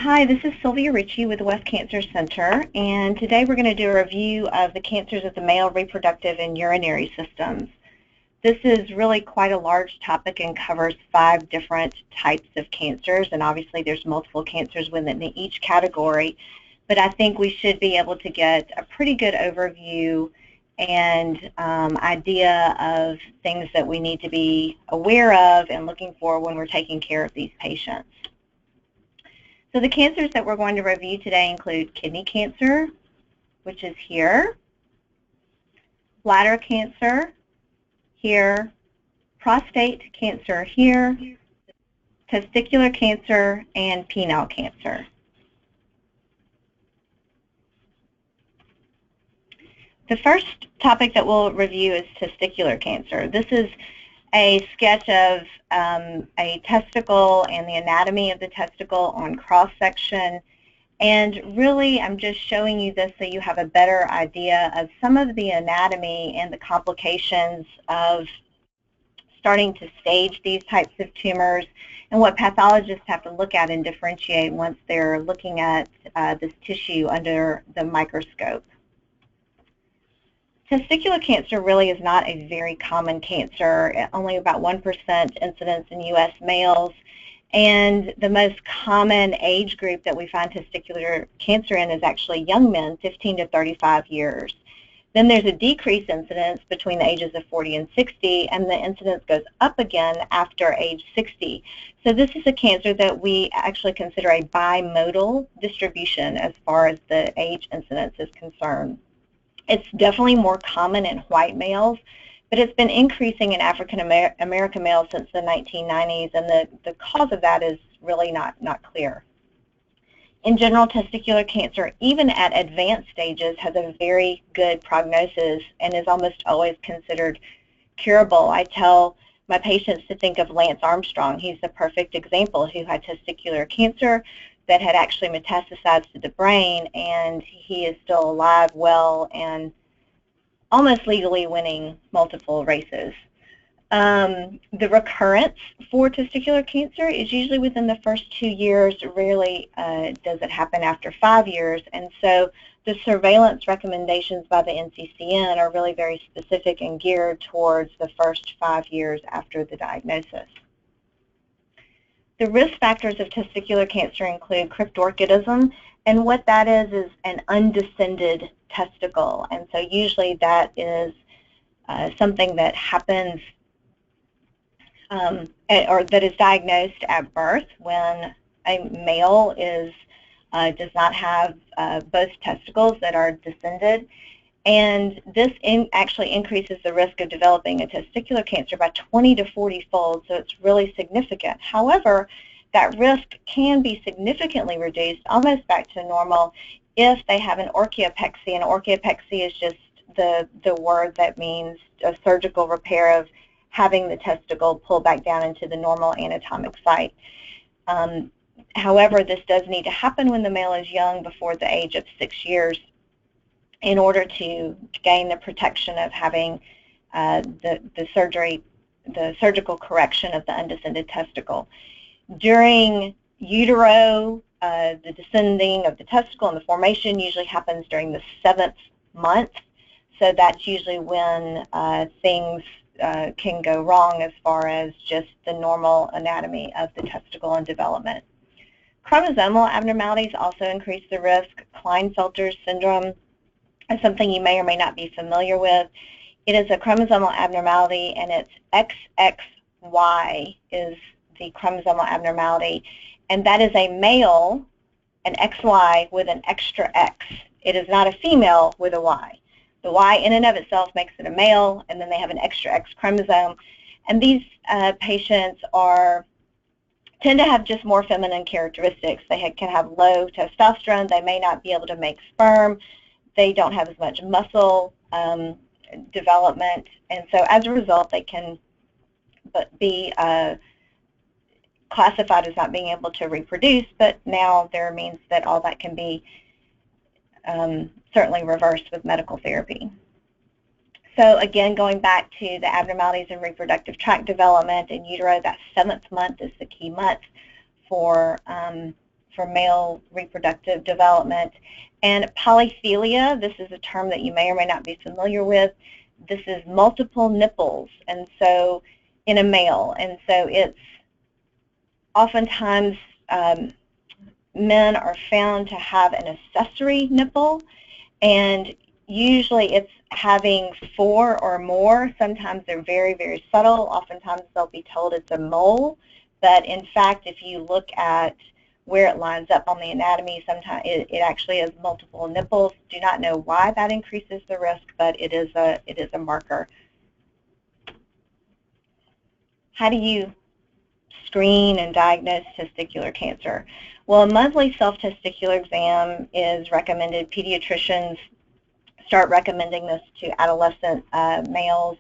Hi, this is Sylvia Richey with the West Cancer Center, and today we're going to do a review of the cancers of the male reproductive and urinary systems. This is really quite a large topic and covers 5 different types of cancers, and obviously there's multiple cancers within each category, but I think we should be able to get a pretty good overview and idea of things that we need to be aware of and looking for when we're taking care of these patients. So the cancers that we're going to review today include kidney cancer, which is here, bladder cancer, here, prostate cancer here, testicular cancer, and penile cancer. The first topic that we'll review is testicular cancer. This is a sketch of a testicle and the anatomy of the testicle on cross-section. And really, I'm just showing you this so you have a better idea of some of the anatomy and the complications of starting to stage these types of tumors and what pathologists have to look at and differentiate once they're looking at this tissue under the microscope. Testicular cancer really is not a very common cancer, only about 1% incidence in U.S. males, and the most common age group that we find testicular cancer in is actually young men, 15 to 35 years. Then there's a decreased incidence between the ages of 40 and 60, and the incidence goes up again after age 60. So this is a cancer that we actually consider a bimodal distribution as far as the age incidence is concerned. It's definitely more common in white males, but it's been increasing in African American males since the 1990s, and the cause of that is really not clear. In general, testicular cancer, even at advanced stages, has a very good prognosis and is almost always considered curable. I tell my patients to think of Lance Armstrong. He's the perfect example, who had testicular cancer that had actually metastasized to the brain, and he is still alive, well, and almost legally winning multiple races. The recurrence for testicular cancer is usually within the first 2 years. Rarely does it happen after 5 years, and so the surveillance recommendations by the NCCN are really very specific and geared towards the first 5 years after the diagnosis. The risk factors of testicular cancer include cryptorchidism, and what that is an undescended testicle, and so usually that is something that happens or that is diagnosed at birth when a male does not have both testicles that are descended, and this actually increases the risk of developing a testicular cancer by 20 to 40-fold, so it's really significant. However, that risk can be significantly reduced, almost back to normal, if they have an orchiopexy, and orchiopexy is just the word that means a surgical repair of having the testicle pulled back down into the normal anatomic site. However, this does need to happen when the male is young, before the age of 6 years, in order to gain the protection of having the surgical correction of the undescended testicle. During utero, the descending of the testicle and the formation usually happens during the 7th month, so that's usually when things can go wrong as far as just the normal anatomy of the testicle and development. Chromosomal abnormalities also increase the risk. Klinefelter syndrome is something you may or may not be familiar with. It is a chromosomal abnormality, and it's XXY is the chromosomal abnormality, and that is a male, an XY with an extra X. It is not a female with a Y. The Y in and of itself makes it a male, and then they have an extra X chromosome, and these patients tend to have just more feminine characteristics. They can have low testosterone. They may not be able to make sperm. They don't have as much muscle development, and so as a result, they can be classified as not being able to reproduce, but now there means that all that can be certainly reversed with medical therapy. So again, going back to the abnormalities in reproductive tract development in utero, that 7th month is the key month for for male reproductive development. And polythelia, this is a term that you may or may not be familiar with. This is multiple nipples, and so in a male, and so it's oftentimes men are found to have an accessory nipple, and usually it's having 4 or more. Sometimes they're very, very subtle. Oftentimes they'll be told it's a mole, but in fact, if you look at where it lines up on the anatomy, sometimes it actually has multiple nipples. Do not know why that increases the risk, but it is a marker. How do you screen and diagnose testicular cancer? Well, a monthly self-testicular exam is recommended. Pediatricians start recommending this to adolescent males.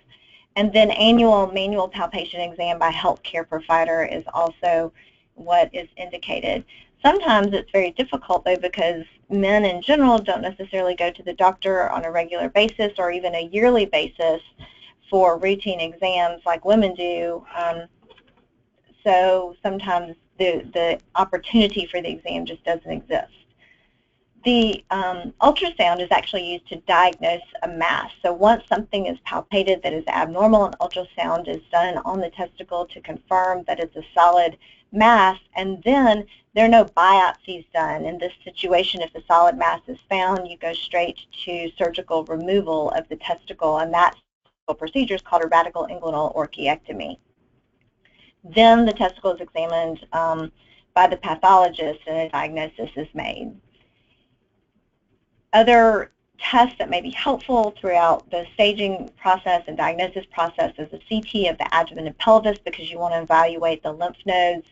And then annual manual palpation exam by healthcare provider is also what is indicated. Sometimes it's very difficult, though, because men in general don't necessarily go to the doctor on a regular basis or even a yearly basis for routine exams like women do. So sometimes the opportunity for the exam just doesn't exist. The ultrasound is actually used to diagnose a mass. So once something is palpated that is abnormal, an ultrasound is done on the testicle to confirm that it's a solid mass, and then there are no biopsies done. In this situation, if a solid mass is found, you go straight to surgical removal of the testicle, and that procedure is called a radical inguinal orchiectomy. Then the testicle is examined by the pathologist and a diagnosis is made. Other tests that may be helpful throughout the staging process and diagnosis process is a CT of the abdomen and pelvis, because you want to evaluate the lymph nodes.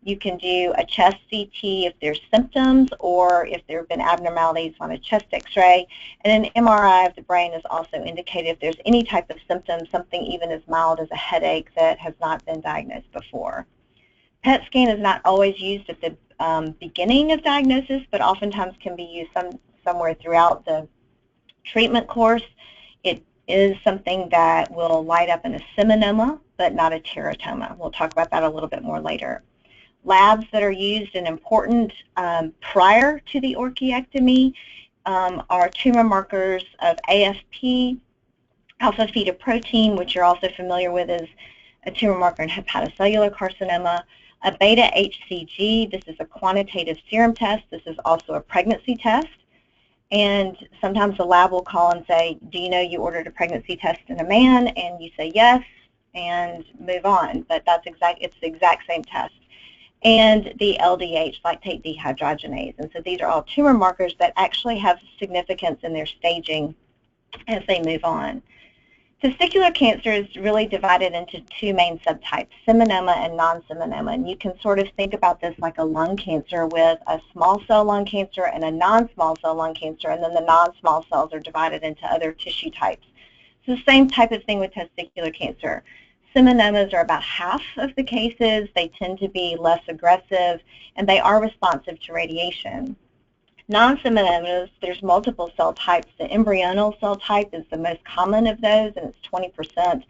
You can do a chest CT if there's symptoms or if there have been abnormalities on a chest x-ray. And an MRI of the brain is also indicated if there's any type of symptom, something even as mild as a headache that has not been diagnosed before. PET scan is not always used at the beginning of diagnosis, but oftentimes can be used somewhere throughout the treatment course. It is something that will light up in a seminoma, but not a teratoma. We'll talk about that a little bit more later. Labs that are used and important prior to the orchiectomy are tumor markers of AFP, alpha-fetoprotein, which you're also familiar with as a tumor marker in hepatocellular carcinoma, a beta-HCG. This is a quantitative serum test. This is also a pregnancy test. And sometimes the lab will call and say, do you know you ordered a pregnancy test in a man? And you say yes, and move on. But it's the exact same test. And the LDH, lactate dehydrogenase. And so these are all tumor markers that actually have significance in their staging as they move on. Testicular cancer is really divided into 2 main subtypes, seminoma and non-seminoma. And you can sort of think about this like a lung cancer with a small cell lung cancer and a non-small cell lung cancer, and then the non-small cells are divided into other tissue types. It's the same type of thing with testicular cancer. Seminomas are about half of the cases. They tend to be less aggressive, and they are responsive to radiation. Non-seminomas, there's multiple cell types. The embryonal cell type is the most common of those, and it's 20%.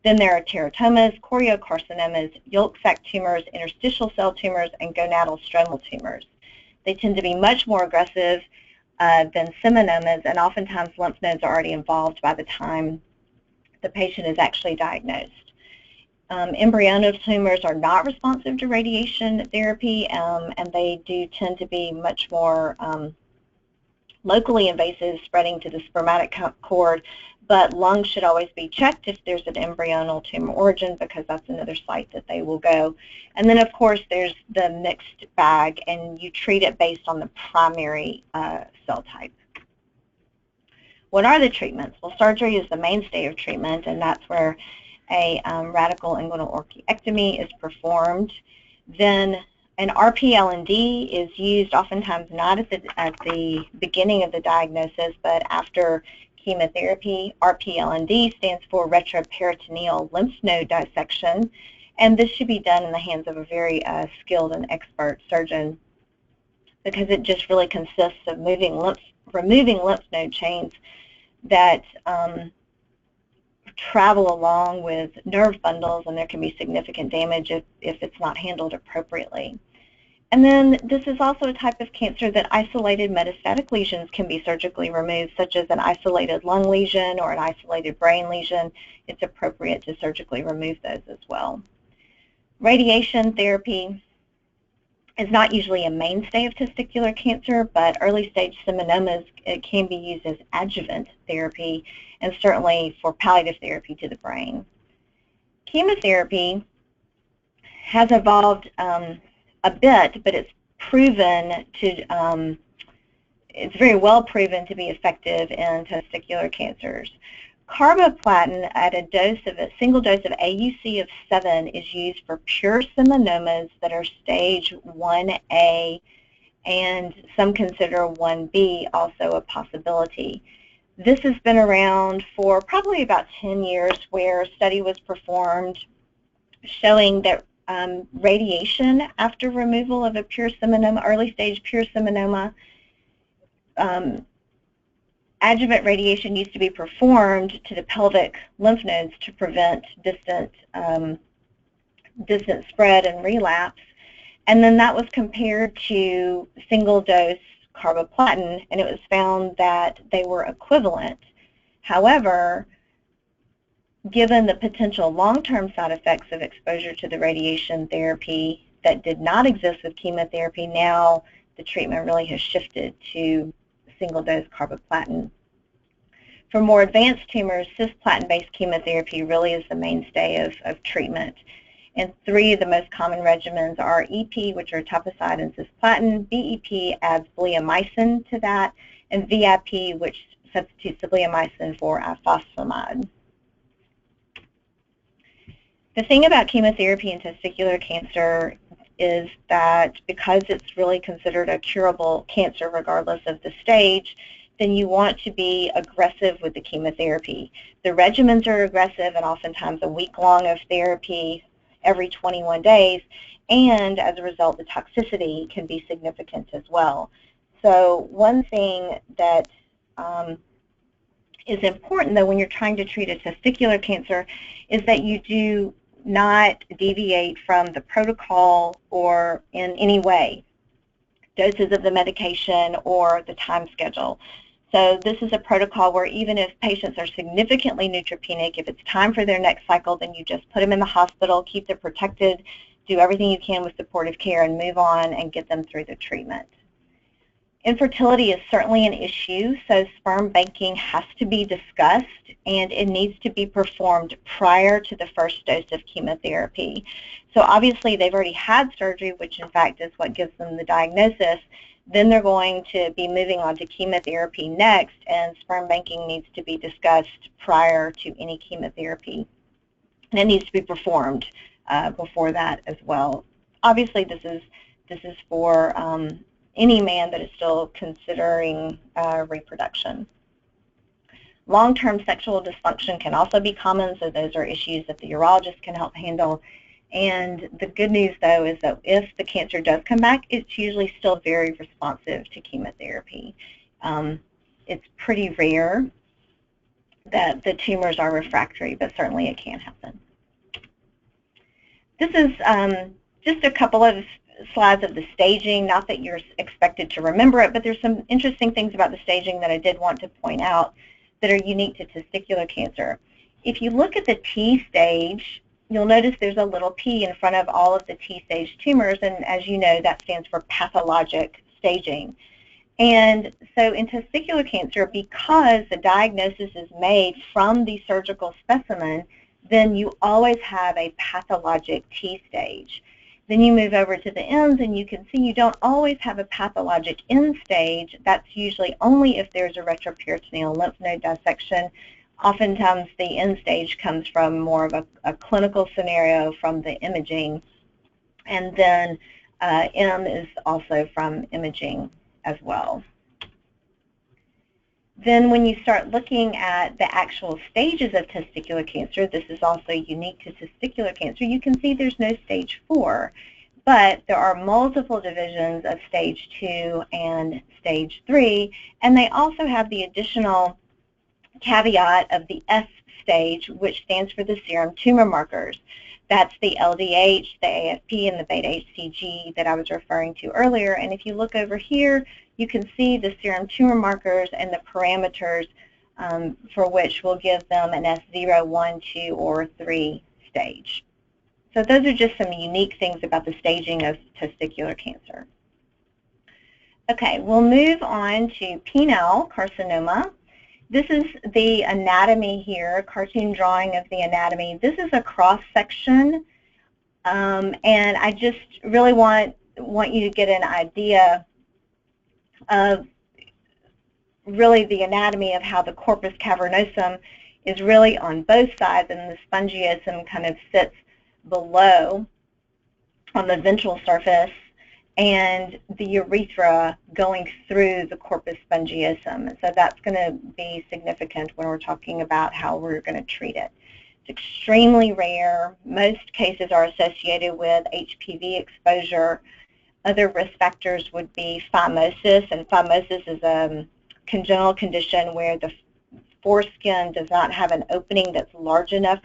Then there are teratomas, choriocarcinomas, yolk sac tumors, interstitial cell tumors, and gonadal stromal tumors. They tend to be much more aggressive than seminomas, and oftentimes lymph nodes are already involved by the time the patient is actually diagnosed. Embryonal tumors are not responsive to radiation therapy, and they do tend to be much more locally invasive, spreading to the spermatic cord, but lungs should always be checked if there's an embryonal tumor origin, because that's another site that they will go. And then, of course, there's the mixed bag, and you treat it based on the primary cell type. What are the treatments? Well, surgery is the mainstay of treatment, and that's where a radical inguinal orchiectomy is performed. Then an RP-LND is used oftentimes not at the beginning of the diagnosis, but after chemotherapy. RP-LND stands for retroperitoneal lymph node dissection, and this should be done in the hands of a very skilled and expert surgeon, because it just really consists of removing lymph node chains that travel along with nerve bundles, and there can be significant damage if it's not handled appropriately. And then this is also a type of cancer that isolated metastatic lesions can be surgically removed, such as an isolated lung lesion or an isolated brain lesion. It's appropriate to surgically remove those as well. Radiation therapy is not usually a mainstay of testicular cancer, but early-stage seminomas can be used as adjuvant therapy and certainly for palliative therapy to the brain. Chemotherapy has evolved a bit, but it's proven to, it's very well proven to be effective in testicular cancers. Carboplatin at a single dose of AUC of 7 is used for pure seminomas that are stage 1A, and some consider 1B also a possibility. This has been around for probably about 10 years, where a study was performed showing that radiation after removal of a pure seminoma, early stage pure seminoma, adjuvant radiation needs to be performed to the pelvic lymph nodes to prevent distant spread and relapse. And then that was compared to single dose carboplatin, and it was found that they were equivalent. However, given the potential long-term side effects of exposure to the radiation therapy that did not exist with chemotherapy, now the treatment really has shifted to single-dose carboplatin. For more advanced tumors, cisplatin-based chemotherapy really is the mainstay of treatment. And 3 of the most common regimens are EP, which are etoposide and cisplatin, BEP adds bleomycin to that, and VIP, which substitutes the bleomycin for ifosfamide. The thing about chemotherapy in testicular cancer is that because it's really considered a curable cancer regardless of the stage, then you want to be aggressive with the chemotherapy. The regimens are aggressive and oftentimes a week long of therapy every 21 days, and as a result the toxicity can be significant as well. So one thing that is important though when you're trying to treat a testicular cancer is that you do not deviate from the protocol or in any way, doses of the medication or the time schedule. So this is a protocol where even if patients are significantly neutropenic, if it's time for their next cycle, then you just put them in the hospital, keep them protected, do everything you can with supportive care, and move on and get them through the treatment. Infertility is certainly an issue, so sperm banking has to be discussed, and it needs to be performed prior to the first dose of chemotherapy. So obviously they've already had surgery, which in fact is what gives them the diagnosis. Then they're going to be moving on to chemotherapy next, and sperm banking needs to be discussed prior to any chemotherapy. And it needs to be performed before that as well. Obviously this is for any man that is still considering reproduction. Long-term sexual dysfunction can also be common, so those are issues that the urologist can help handle. And the good news, though, is that if the cancer does come back, it's usually still very responsive to chemotherapy. It's pretty rare that the tumors are refractory, but certainly it can happen. This is just a couple of slides of the staging, not that you're expected to remember it, but there's some interesting things about the staging that I did want to point out that are unique to testicular cancer. If you look at the T stage, you'll notice there's a little P in front of all of the T-stage tumors, and as you know, that stands for pathologic staging. And so in testicular cancer, because the diagnosis is made from the surgical specimen, then you always have a pathologic T-stage. Then you move over to the ends, and you can see you don't always have a pathologic end stage. That's usually only if there's a retroperitoneal lymph node dissection. Oftentimes the end stage comes from more of a clinical scenario from the imaging, and then M is also from imaging as well. Then when you start looking at the actual stages of testicular cancer, this is also unique to testicular cancer, you can see there's no stage 4, but there are multiple divisions of stage 2 and stage 3, and they also have the additional caveat of the S stage, which stands for the serum tumor markers. That's the LDH, the AFP, and the beta-HCG that I was referring to earlier. And if you look over here, you can see the serum tumor markers and the parameters for which will give them an S0, 1, 2, or 3 stage. So those are just some unique things about the staging of testicular cancer. Okay, we'll move on to penile carcinoma. This is the anatomy here, a cartoon drawing of the anatomy. This is a cross-section, and I just really want you to get an idea of really the anatomy of how the corpus cavernosum is really on both sides, and the spongiosum kind of sits below on the ventral surface, and the urethra going through the corpus spongiosum. So that's going to be significant when we're talking about how we're going to treat it. It's extremely rare. Most cases are associated with HPV exposure. Other risk factors would be phimosis, and phimosis is a congenital condition where the foreskin does not have an opening that's large enough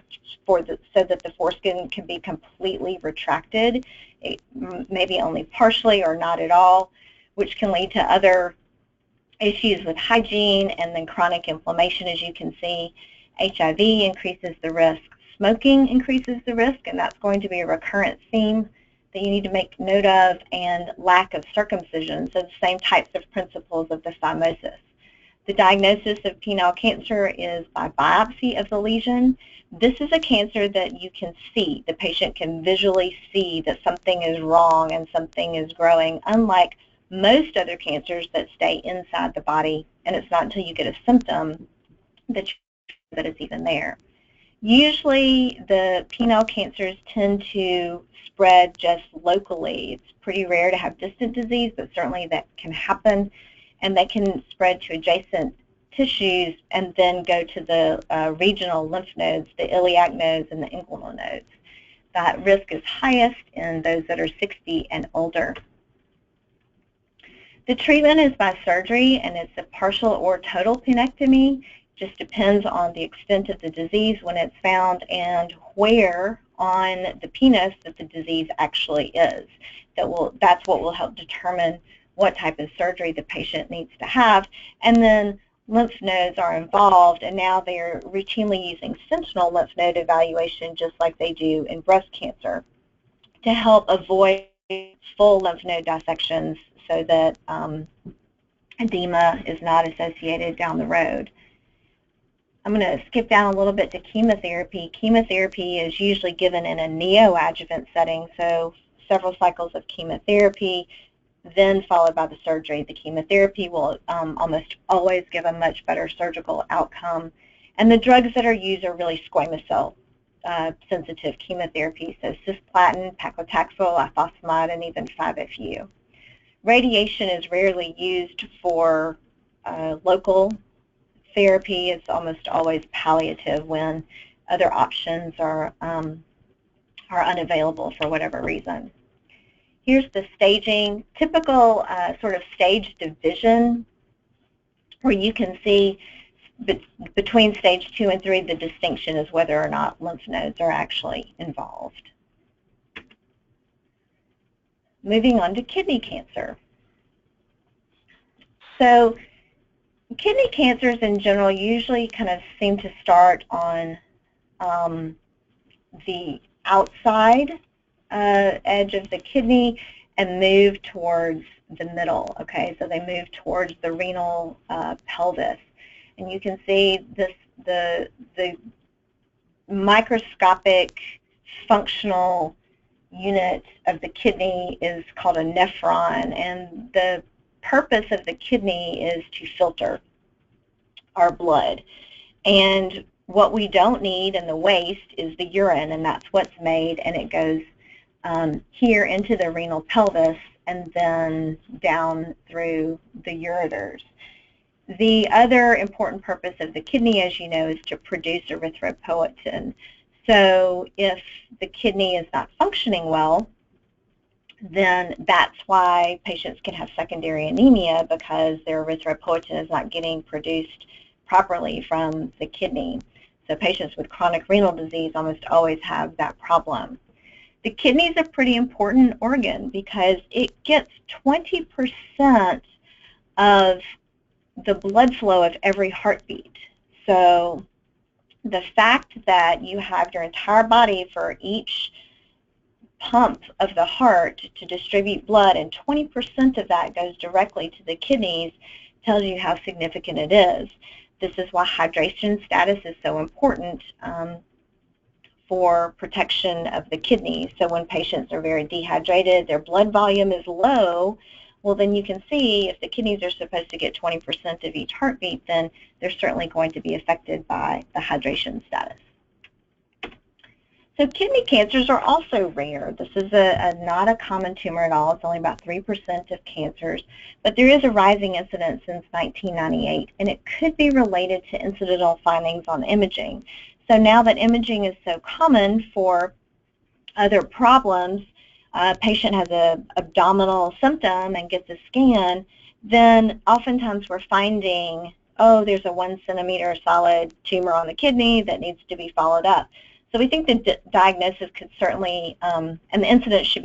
so that the foreskin can be completely retracted, maybe only partially or not at all, which can lead to other issues with hygiene and then chronic inflammation, as you can see. HIV increases the risk. Smoking increases the risk, and that's going to be a recurrent theme that you need to make note of, and lack of circumcision, so the same types of principles of the phimosis. The diagnosis of penile cancer is by biopsy of the lesion. This is a cancer that you can see. The patient can visually see that something is wrong and something is growing, unlike most other cancers that stay inside the body, and it's not until you get a symptom that it's even there. Usually the penile cancers tend to spread just locally. It's pretty rare to have distant disease, but certainly that can happen, and they can spread to adjacent tissues and then go to the regional lymph nodes, the iliac nodes and the inguinal nodes. That risk is highest in those that are 60 and older. The treatment is by surgery, and it's a partial or total penectomy. Just depends on the extent of the disease when it's found and where on the penis that the disease actually is. That's what will help determine what type of surgery the patient needs to have. And then lymph nodes are involved, and now they're routinely using sentinel lymph node evaluation just like they do in breast cancer to help avoid full lymph node dissections so that edema is not associated down the road. I'm going to skip down a little bit to chemotherapy. Chemotherapy is usually given in a neoadjuvant setting, so several cycles of chemotherapy, then followed by the surgery. The chemotherapy will almost always give a much better surgical outcome. And the drugs that are used are really squamous cell sensitive chemotherapy, so cisplatin, paclitaxel, ifosfamide, and even 5-FU. Radiation is rarely used for local therapy. It's almost always palliative when other options are unavailable for whatever reason. Here's the staging, typical sort of stage division, where you can see between stage 2 and 3 the distinction is whether or not lymph nodes are actually involved. Moving on to kidney cancer. So kidney cancers in general usually kind of seem to start on the outside edge of the kidney and move towards the middle. Okay, so they move towards the renal pelvis, and you can see this the microscopic functional unit of the kidney is called a nephron, and the purpose of the kidney is to filter our blood. And what we don't need in the waste is the urine, and that's what's made, and it goes here into the renal pelvis and then down through the ureters. The other important purpose of the kidney, as you know, is to produce erythropoietin. So if the kidney is not functioning well, then that's why patients can have secondary anemia, because their erythropoietin is not getting produced properly from the kidney. So patients with chronic renal disease almost always have that problem. The kidney is a pretty important organ because it gets 20% of the blood flow of every heartbeat. So the fact that you have your entire body for each pump of the heart to distribute blood, and 20% of that goes directly to the kidneys, tells you how significant it is. This is why hydration status is so important for protection of the kidneys. So when patients are very dehydrated, their blood volume is low, well, then you can see if the kidneys are supposed to get 20% of each heartbeat, then they're certainly going to be affected by the hydration status. So kidney cancers are also rare. This is not a common tumor at all. It's only about 3% of cancers, but there is a rising incidence since 1998, and it could be related to incidental findings on imaging. So now that imaging is so common for other problems, a patient has an abdominal symptom and gets a scan, then oftentimes we're finding, oh, there's a 1 centimeter solid tumor on the kidney that needs to be followed up. So we think the diagnosis could certainly, and the incidence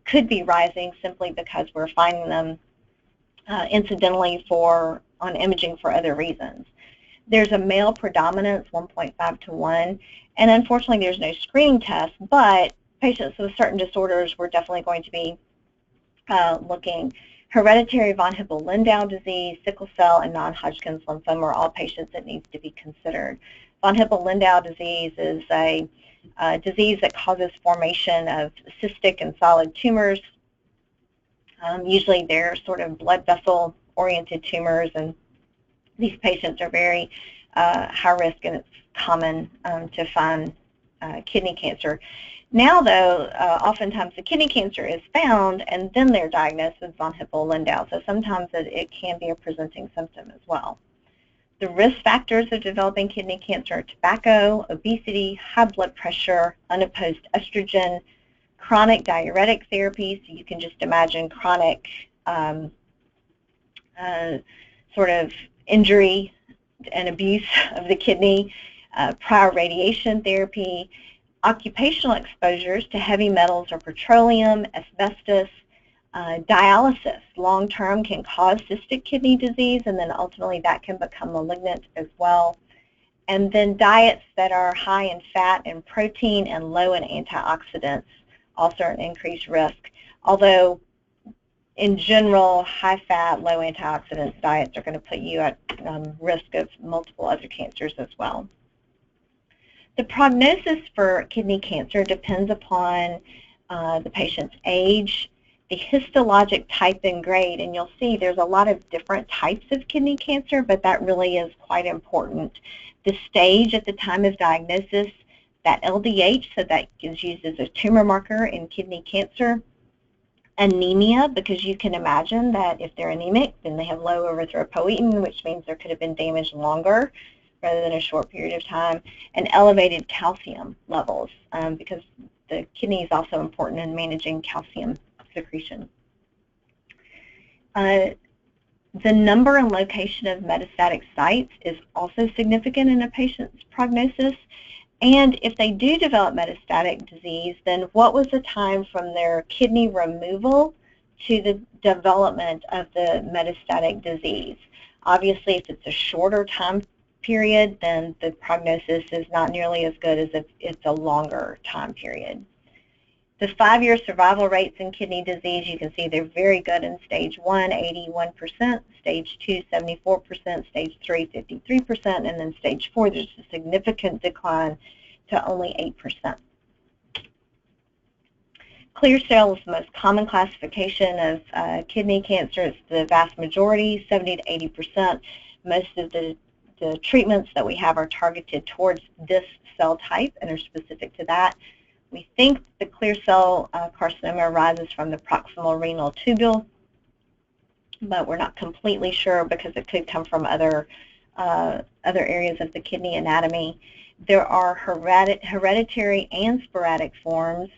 could be rising simply because we're finding them incidentally on imaging for other reasons. There's a male predominance, 1.5 to 1, and unfortunately there's no screening test, but patients with certain disorders we're definitely going to be looking. Hereditary von Hippel-Lindau disease, sickle cell, and non-Hodgkin's lymphoma are all patients that need to be considered. Von Hippel-Lindau disease is a disease that causes formation of cystic and solid tumors. Usually they're sort of blood vessel-oriented tumors, and these patients are very high risk, and it's common to find kidney cancer. Now, though, oftentimes the kidney cancer is found, and then they're diagnosed with von Hippel-Lindau, so sometimes it can be a presenting symptom as well. The risk factors of developing kidney cancer are tobacco, obesity, high blood pressure, unopposed estrogen, chronic diuretic therapy, so you can just imagine chronic sort of injury and abuse of the kidney, prior radiation therapy, occupational exposures to heavy metals or petroleum, asbestos, dialysis long-term can cause cystic kidney disease, and then ultimately that can become malignant as well. And then diets that are high in fat and protein and low in antioxidants also are an increased risk. Although in general, high fat, low antioxidants diets are going to put you at risk of multiple other cancers as well. The prognosis for kidney cancer depends upon the patient's age, the histologic type and grade, and you'll see there's a lot of different types of kidney cancer, but that really is quite important. The stage at the time of diagnosis, that LDH, so that is used as a tumor marker in kidney cancer. Anemia, because you can imagine that if they're anemic, then they have low erythropoietin, which means there could have been damage longer rather than a short period of time, and elevated calcium levels, because the kidney is also important in managing calcium secretion. The number and location of metastatic sites is also significant in a patient's prognosis. And if they do develop metastatic disease, then what was the time from their kidney removal to the development of the metastatic disease? Obviously, if it's a shorter time period, then the prognosis is not nearly as good as if it's a longer time period. The 5-year survival rates in kidney disease, you can see they're very good in stage 1, 81%, stage 2, 74%, stage 3, 53%, and then stage 4, there's a significant decline to only 8%. Clear cell is the most common classification of kidney cancer. It's the vast majority, 70 to 80%. Most of the treatments that we have are targeted towards this cell type and are specific to that. We think the clear cell carcinoma arises from the proximal renal tubule, but we're not completely sure because it could come from other areas of the kidney anatomy. There are hereditary and sporadic forms.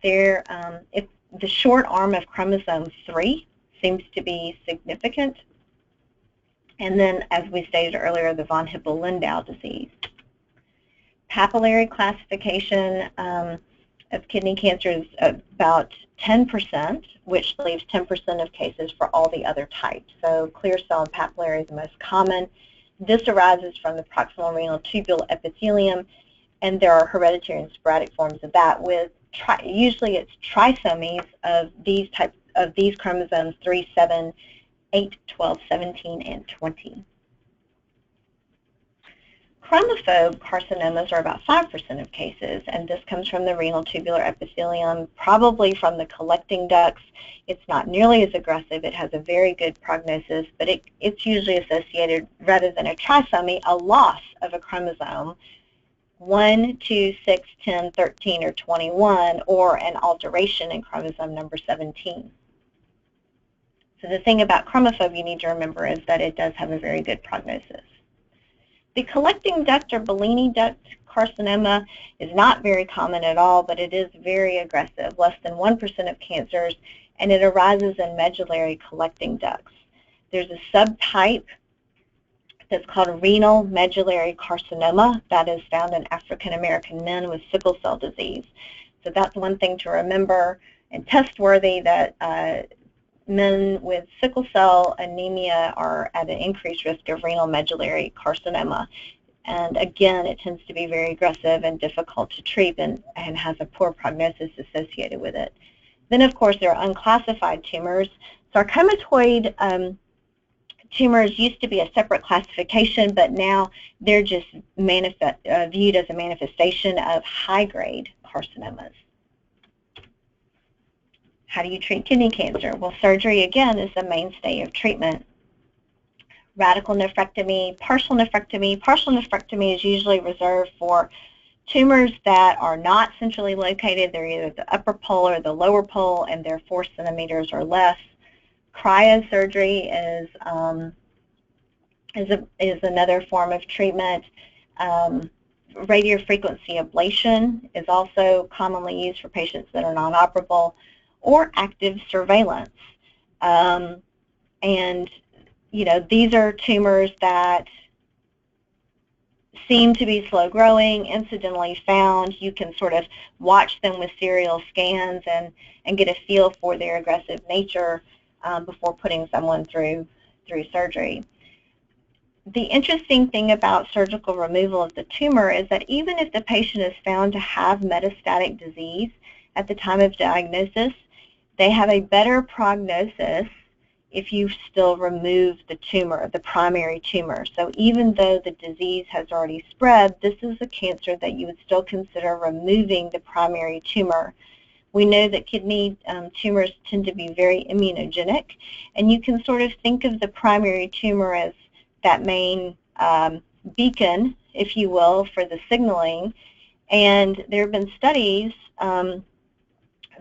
If the short arm of chromosome 3 seems to be significant, and then, as we stated earlier, the von Hippel-Lindau disease. Papillary classification of kidney cancer is about 10%, which leaves 10% of cases for all the other types. So clear cell and papillary is the most common. This arises from the proximal renal tubule epithelium, and there are hereditary and sporadic forms of that with usually it's trisomies of these chromosomes 3, 7, 8, 12, 17, and 20. Chromophobe carcinomas are about 5% of cases, and this comes from the renal tubular epithelium, probably from the collecting ducts. It's not nearly as aggressive. It has a very good prognosis, but it's usually associated, rather than a trisomy, a loss of a chromosome, 1, 2, 6, 10, 13, or 21, or an alteration in chromosome number 17. So the thing about chromophobe you need to remember is that it does have a very good prognosis. The collecting duct or Bellini duct carcinoma is not very common at all, but it is very aggressive, less than 1% of cancers, and it arises in medullary collecting ducts. There's a subtype that's called renal medullary carcinoma that is found in African American men with sickle cell disease. So that's one thing to remember, and test-worthy that men with sickle cell anemia are at an increased risk of renal medullary carcinoma. And again, it tends to be very aggressive and difficult to treat and has a poor prognosis associated with it. Then, of course, there are unclassified tumors. Sarcomatoid tumors used to be a separate classification, but now they're just viewed as a manifestation of high-grade carcinomas. How do you treat kidney cancer? Well, surgery, again, is the mainstay of treatment. Radical nephrectomy, partial nephrectomy. Partial nephrectomy is usually reserved for tumors that are not centrally located. They're either the upper pole or the lower pole, and they're 4 centimeters or less. Cryosurgery is another form of treatment. Radiofrequency ablation is also commonly used for patients that are non-operable, or active surveillance. And, you know, these are tumors that seem to be slow growing, incidentally found. You can sort of watch them with serial scans and get a feel for their aggressive nature before putting someone through surgery. The interesting thing about surgical removal of the tumor is that even if the patient is found to have metastatic disease at the time of diagnosis, they have a better prognosis if you still remove the tumor, the primary tumor. So even though the disease has already spread, this is a cancer that you would still consider removing the primary tumor. We know that kidney tumors tend to be very immunogenic, and you can sort of think of the primary tumor as that main beacon, if you will, for the signaling. And there have been studies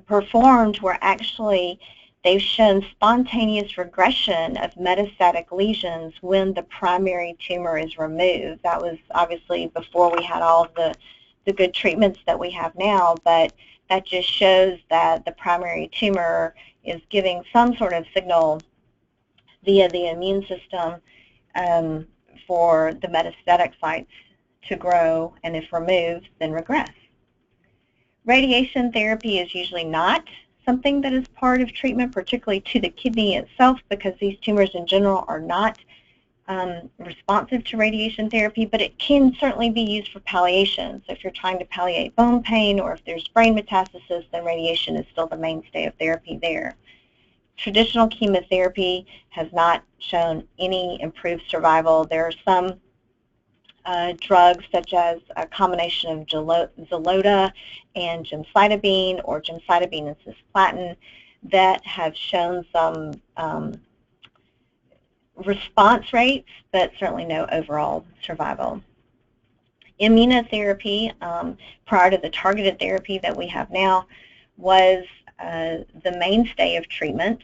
performed where actually they've shown spontaneous regression of metastatic lesions when the primary tumor is removed. That was obviously before we had all of the good treatments that we have now, but that just shows that the primary tumor is giving some sort of signal via the immune system for the metastatic sites to grow, and if removed, then regress. Radiation therapy is usually not something that is part of treatment, particularly to the kidney itself, because these tumors in general are not responsive to radiation therapy, but it can certainly be used for palliation. So if you're trying to palliate bone pain or if there's brain metastasis, then radiation is still the mainstay of therapy there. Traditional chemotherapy has not shown any improved survival. There are some drugs such as a combination of Xeloda and gemcitabine, or gemcitabine and cisplatin, that have shown some response rates, but certainly no overall survival. Immunotherapy, prior to the targeted therapy that we have now, was the mainstay of treatment,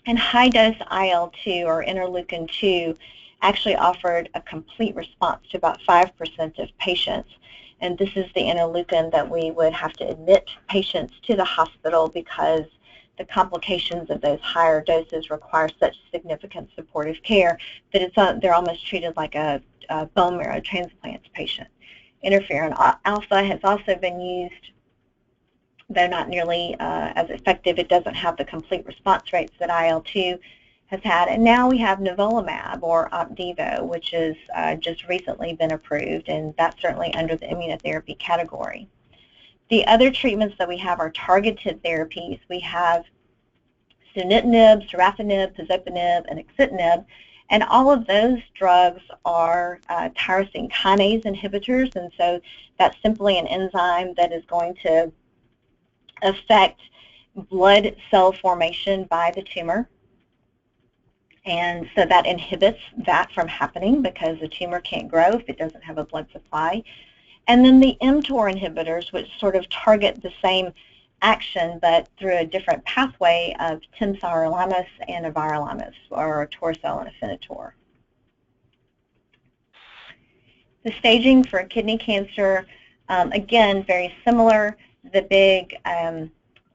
and high-dose IL-2 or interleukin-2 actually offered a complete response to about 5% of patients. And this is the interleukin that we would have to admit patients to the hospital because the complications of those higher doses require such significant supportive care that they're almost treated like a bone marrow transplant patient. interferon alpha has also been used, though not nearly as effective. It doesn't have the complete response rates that IL-2 has had. And now we have nivolumab, or Opdivo, which has just recently been approved, and that's certainly under the immunotherapy category. The other treatments that we have are targeted therapies. We have sunitinib, sorafenib, pazopanib, and axitinib, and all of those drugs are tyrosine kinase inhibitors, and so that's simply an enzyme that is going to affect blood cell formation by the tumor, and so that inhibits that from happening because the tumor can't grow if it doesn't have a blood supply. And then the mTOR inhibitors, which sort of target the same action but through a different pathway of temsirolimus and everolimus, or Torcel and Afinitor. The staging for kidney cancer, again, very similar. The big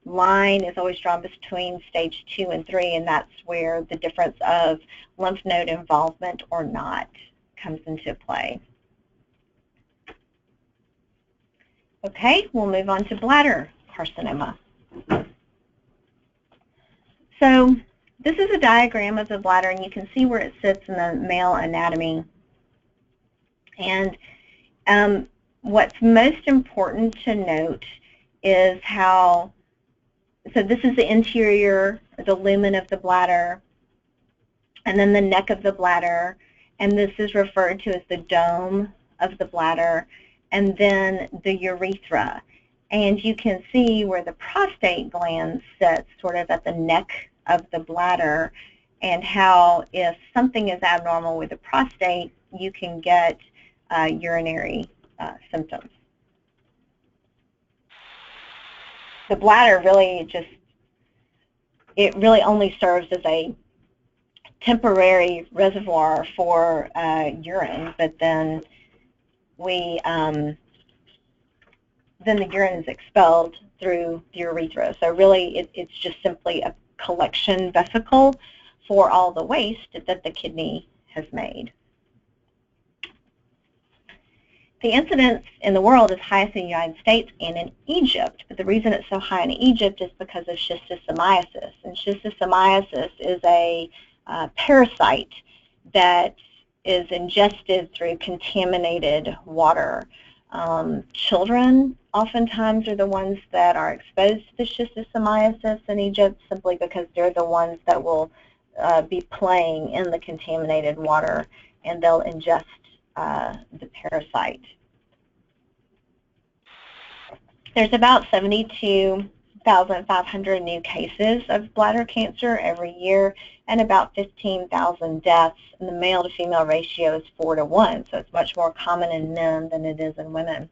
line is always drawn between stage 2 and 3, and that's where the difference of lymph node involvement or not comes into play. Okay, we'll move on to bladder carcinoma. So this is a diagram of the bladder, and you can see where it sits in the male anatomy. And what's most important to note is how, so this is the interior, the lumen of the bladder, and then the neck of the bladder, and this is referred to as the dome of the bladder, and then the urethra. And you can see where the prostate gland sits, sort of at the neck of the bladder, and how if something is abnormal with the prostate, you can get urinary symptoms. The bladder really it really only serves as a temporary reservoir for urine, but then then the urine is expelled through the urethra. So really it's just simply a collection vesicle for all the waste that the kidney has made. The incidence in the world is highest in the United States and in Egypt, but the reason it's so high in Egypt is because of schistosomiasis. And schistosomiasis is a parasite that is ingested through contaminated water. Children oftentimes are the ones that are exposed to schistosomiasis in Egypt, simply because they're the ones that will be playing in the contaminated water, and they'll ingest the parasite. There's about 72,500 new cases of bladder cancer every year, and about 15,000 deaths, and the male to female ratio is 4:1, so it's much more common in men than it is in women.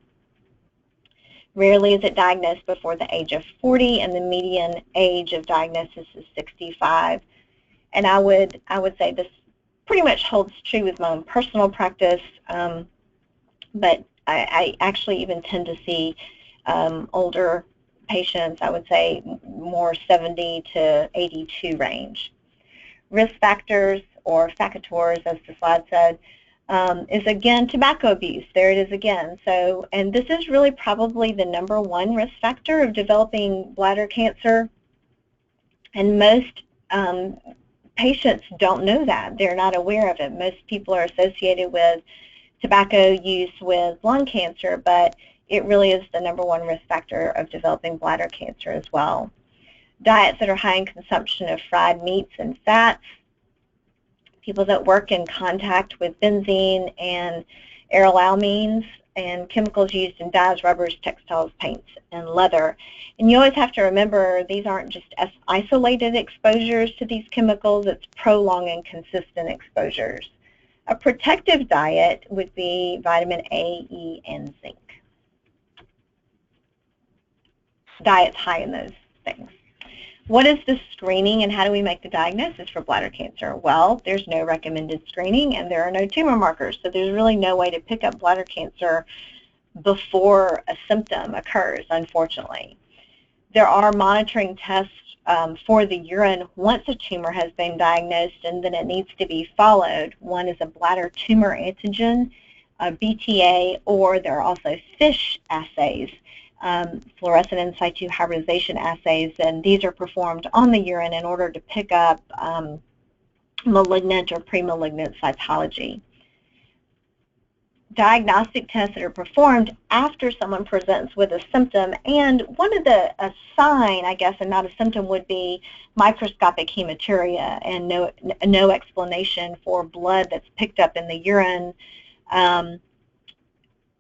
Rarely is it diagnosed before the age of 40, and the median age of diagnosis is 65. And I would say this pretty much holds true with my own personal practice, but I actually even tend to see older patients, I would say more 70 to 82 range. Risk factors, or factors, as the slide said, is again tobacco abuse. There it is again. So, and this is really probably the #1 risk factor of developing bladder cancer, and most patients don't know that. They're not aware of it. Most people are associated with tobacco use with lung cancer, but it really is the #1 risk factor of developing bladder cancer as well. Diets that are high in consumption of fried meats and fats, people that work in contact with benzene and arylamines, and chemicals used in dyes, rubbers, textiles, paints, and leather. And you always have to remember these aren't just isolated exposures to these chemicals, it's prolonged and consistent exposures. A protective diet would be vitamin A, E, and zinc. Diets high in those things. What is the screening, and how do we make the diagnosis for bladder cancer? Well, there's no recommended screening, and there are no tumor markers, so there's really no way to pick up bladder cancer before a symptom occurs, unfortunately. There are monitoring tests for the urine once a tumor has been diagnosed, and then it needs to be followed. One is a bladder tumor antigen, BTA, or there are also FISH assays, fluorescent in situ hybridization assays, and these are performed on the urine in order to pick up malignant or pre-malignant cytology. Diagnostic tests that are performed after someone presents with a symptom, and one of a sign, I guess, and not a symptom, would be microscopic hematuria and no explanation for blood that's picked up in the urine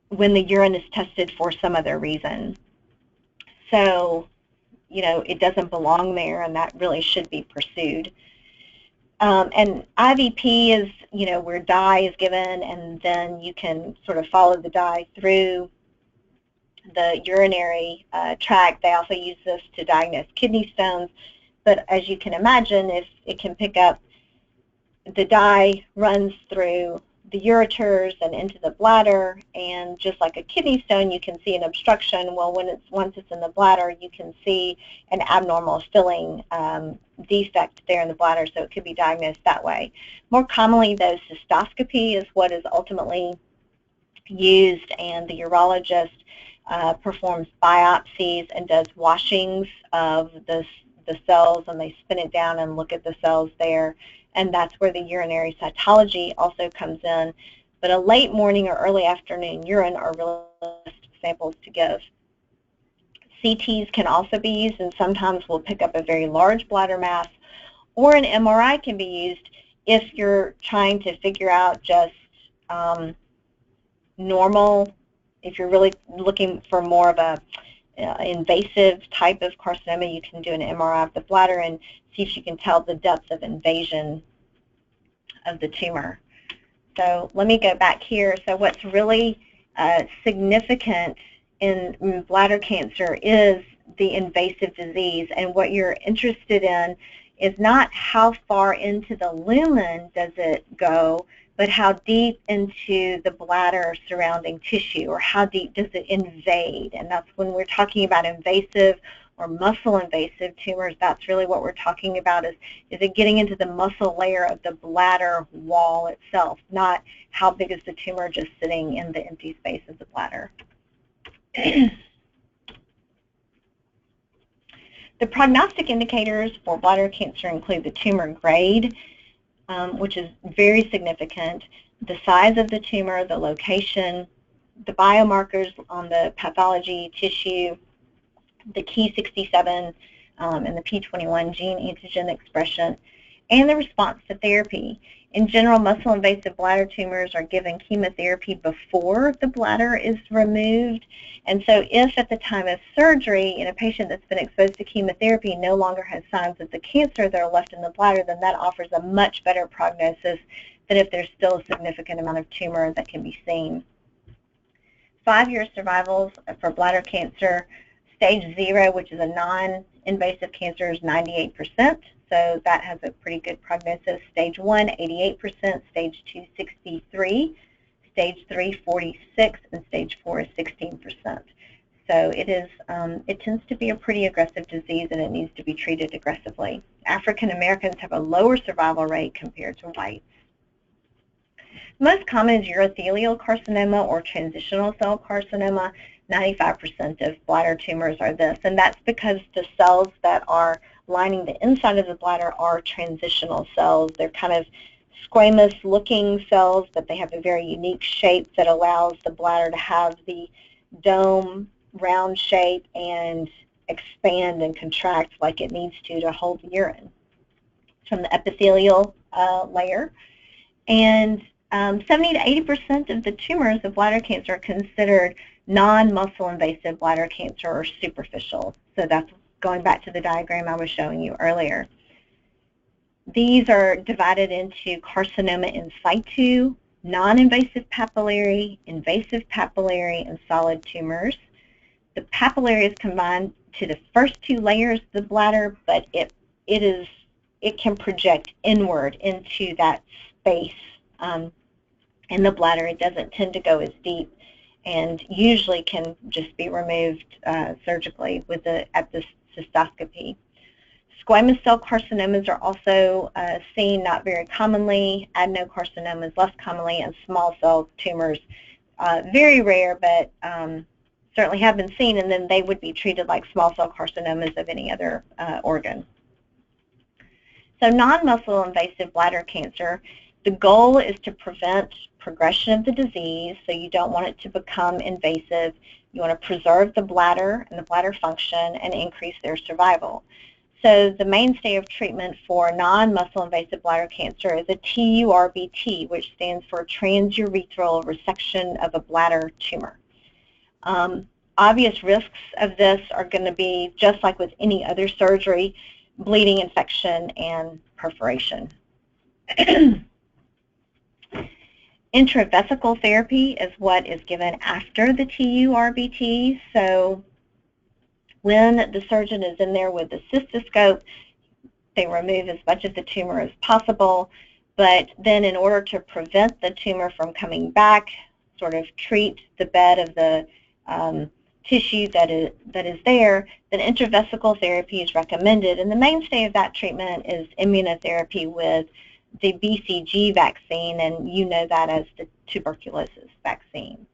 when the urine is tested for some other reason. So, you know, it doesn't belong there, and that really should be pursued. And IVP is, you know, where dye is given, and then you can sort of follow the dye through the urinary tract. They also use this to diagnose kidney stones, but as you can imagine, if it can pick up, the dye runs through the ureters and into the bladder, and just like a kidney stone, you can see an obstruction. Well, once it's in the bladder, you can see an abnormal filling defect there in the bladder, so it could be diagnosed that way. More commonly, though, cystoscopy is what is ultimately used, and the urologist performs biopsies and does washings of the cells, and they spin it down and look at the cells there, and that's where the urinary cytology also comes in. But a late morning or early afternoon urine are really samples to give. CTs can also be used, and sometimes we'll pick up a very large bladder mass, or an MRI can be used if you're trying to figure out just normal, if you're really looking for more of a invasive type of carcinoma, you can do an MRI of the bladder and see if you can tell the depth of invasion of the tumor. So let me go back here. So what's really significant in bladder cancer is the invasive disease, and what you're interested in is not how far into the lumen does it go, but how deep into the bladder surrounding tissue, or how deep does it invade. And that's when we're talking about invasive or muscle invasive tumors, that's really what we're talking about, is it getting into the muscle layer of the bladder wall itself, not how big is the tumor just sitting in the empty space of the bladder. The prognostic indicators for bladder cancer include the tumor grade, which is very significant, the size of the tumor, the location, the biomarkers on the pathology tissue, the Ki67 and the P21 gene antigen expression, and the response to therapy. In general, muscle-invasive bladder tumors are given chemotherapy before the bladder is removed, and so if at the time of surgery in a patient that's been exposed to chemotherapy no longer has signs of the cancer that are left in the bladder, then that offers a much better prognosis than if there's still a significant amount of tumor that can be seen. 5-year survivals for bladder cancer, stage 0, which is a non-invasive cancer, is 98%. So that has a pretty good prognosis. Stage 1, 88%, stage 2, 63%, stage 3, 46%, and stage 4 is 16%. So it tends to be a pretty aggressive disease, and it needs to be treated aggressively. African Americans have a lower survival rate compared to whites. Most common is urothelial carcinoma or transitional cell carcinoma. 95% of bladder tumors are this, and that's because the cells that are lining the inside of the bladder are transitional cells. They're kind of squamous-looking cells, but they have a very unique shape that allows the bladder to have the dome, round shape, and expand and contract like it needs to hold urine from the epithelial layer. And 70 to 80% of the tumors of bladder cancer are considered non-muscle invasive bladder cancer or superficial. So that's going back to the diagram I was showing you earlier. These are divided into carcinoma in situ, non-invasive papillary, invasive papillary, and solid tumors. The papillary is combined to the first 2 layers of the bladder, but it can project inward into that space in the bladder. It doesn't tend to go as deep, and usually can just be removed surgically at the cystoscopy. Squamous cell carcinomas are also seen not very commonly, adenocarcinomas less commonly, and small cell tumors very rare, but certainly have been seen, and then they would be treated like small cell carcinomas of any other organ. So non-muscle invasive bladder cancer, the goal is to prevent progression of the disease, so you don't want it to become invasive. You want to preserve the bladder and the bladder function and increase their survival. So the mainstay of treatment for non-muscle invasive bladder cancer is a TURBT, which stands for transurethral resection of a bladder tumor. Obvious risks of this are going to be, just like with any other surgery, bleeding, infection, and perforation. Intravesical therapy is what is given after the TURBT. So when the surgeon is in there with the cystoscope, they remove as much of the tumor as possible, but then in order to prevent the tumor from coming back, sort of treat the bed of the tissue that is there, then intravesical therapy is recommended. And the mainstay of that treatment is immunotherapy with the BCG vaccine, and you know that as the tuberculosis vaccine.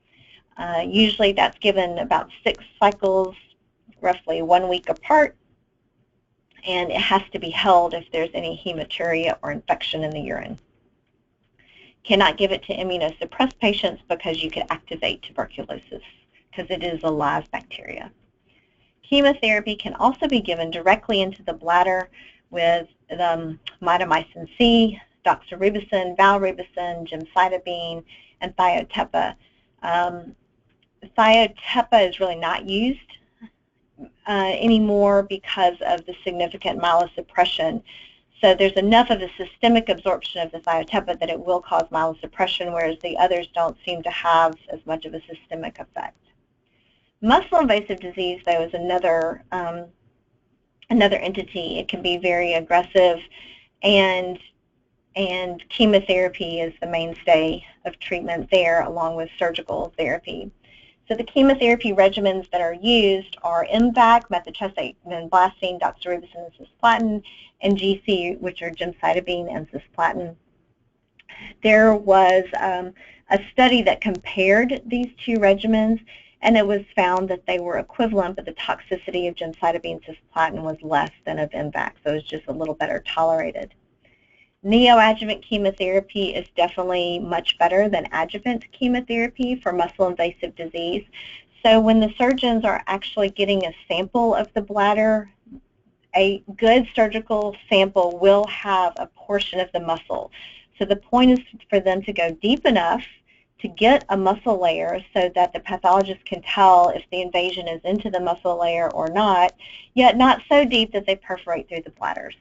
Usually that's given about 6 cycles, roughly 1 week apart, and it has to be held if there's any hematuria or infection in the urine. Cannot give it to immunosuppressed patients because you could activate tuberculosis, because it is a live bacteria. Chemotherapy can also be given directly into the bladder with mitomycin C, doxorubicin, valrubicin, gemcitabine, and thiotepa. Thiotepa is really not used anymore because of the significant myelosuppression. So there's enough of a systemic absorption of the thiotepa that it will cause myelosuppression, whereas the others don't seem to have as much of a systemic effect. Muscle-invasive disease, though, is another entity. It can be very aggressive, and chemotherapy is the mainstay of treatment there, along with surgical therapy. So the chemotherapy regimens that are used are MVAC, methotrexate, vinblastine, doxorubicin, and cisplatin, and GC, which are gemcitabine and cisplatin. There was a study that compared these two regimens, and it was found that they were equivalent, but the toxicity of gemcitabine cisplatin was less than of MVAC, so it was just a little better tolerated. Neoadjuvant chemotherapy is definitely much better than adjuvant chemotherapy for muscle-invasive disease. So when the surgeons are actually getting a sample of the bladder, a good surgical sample will have a portion of the muscle. So the point is for them to go deep enough to get a muscle layer so that the pathologist can tell if the invasion is into the muscle layer or not, yet not so deep that they perforate through the bladders.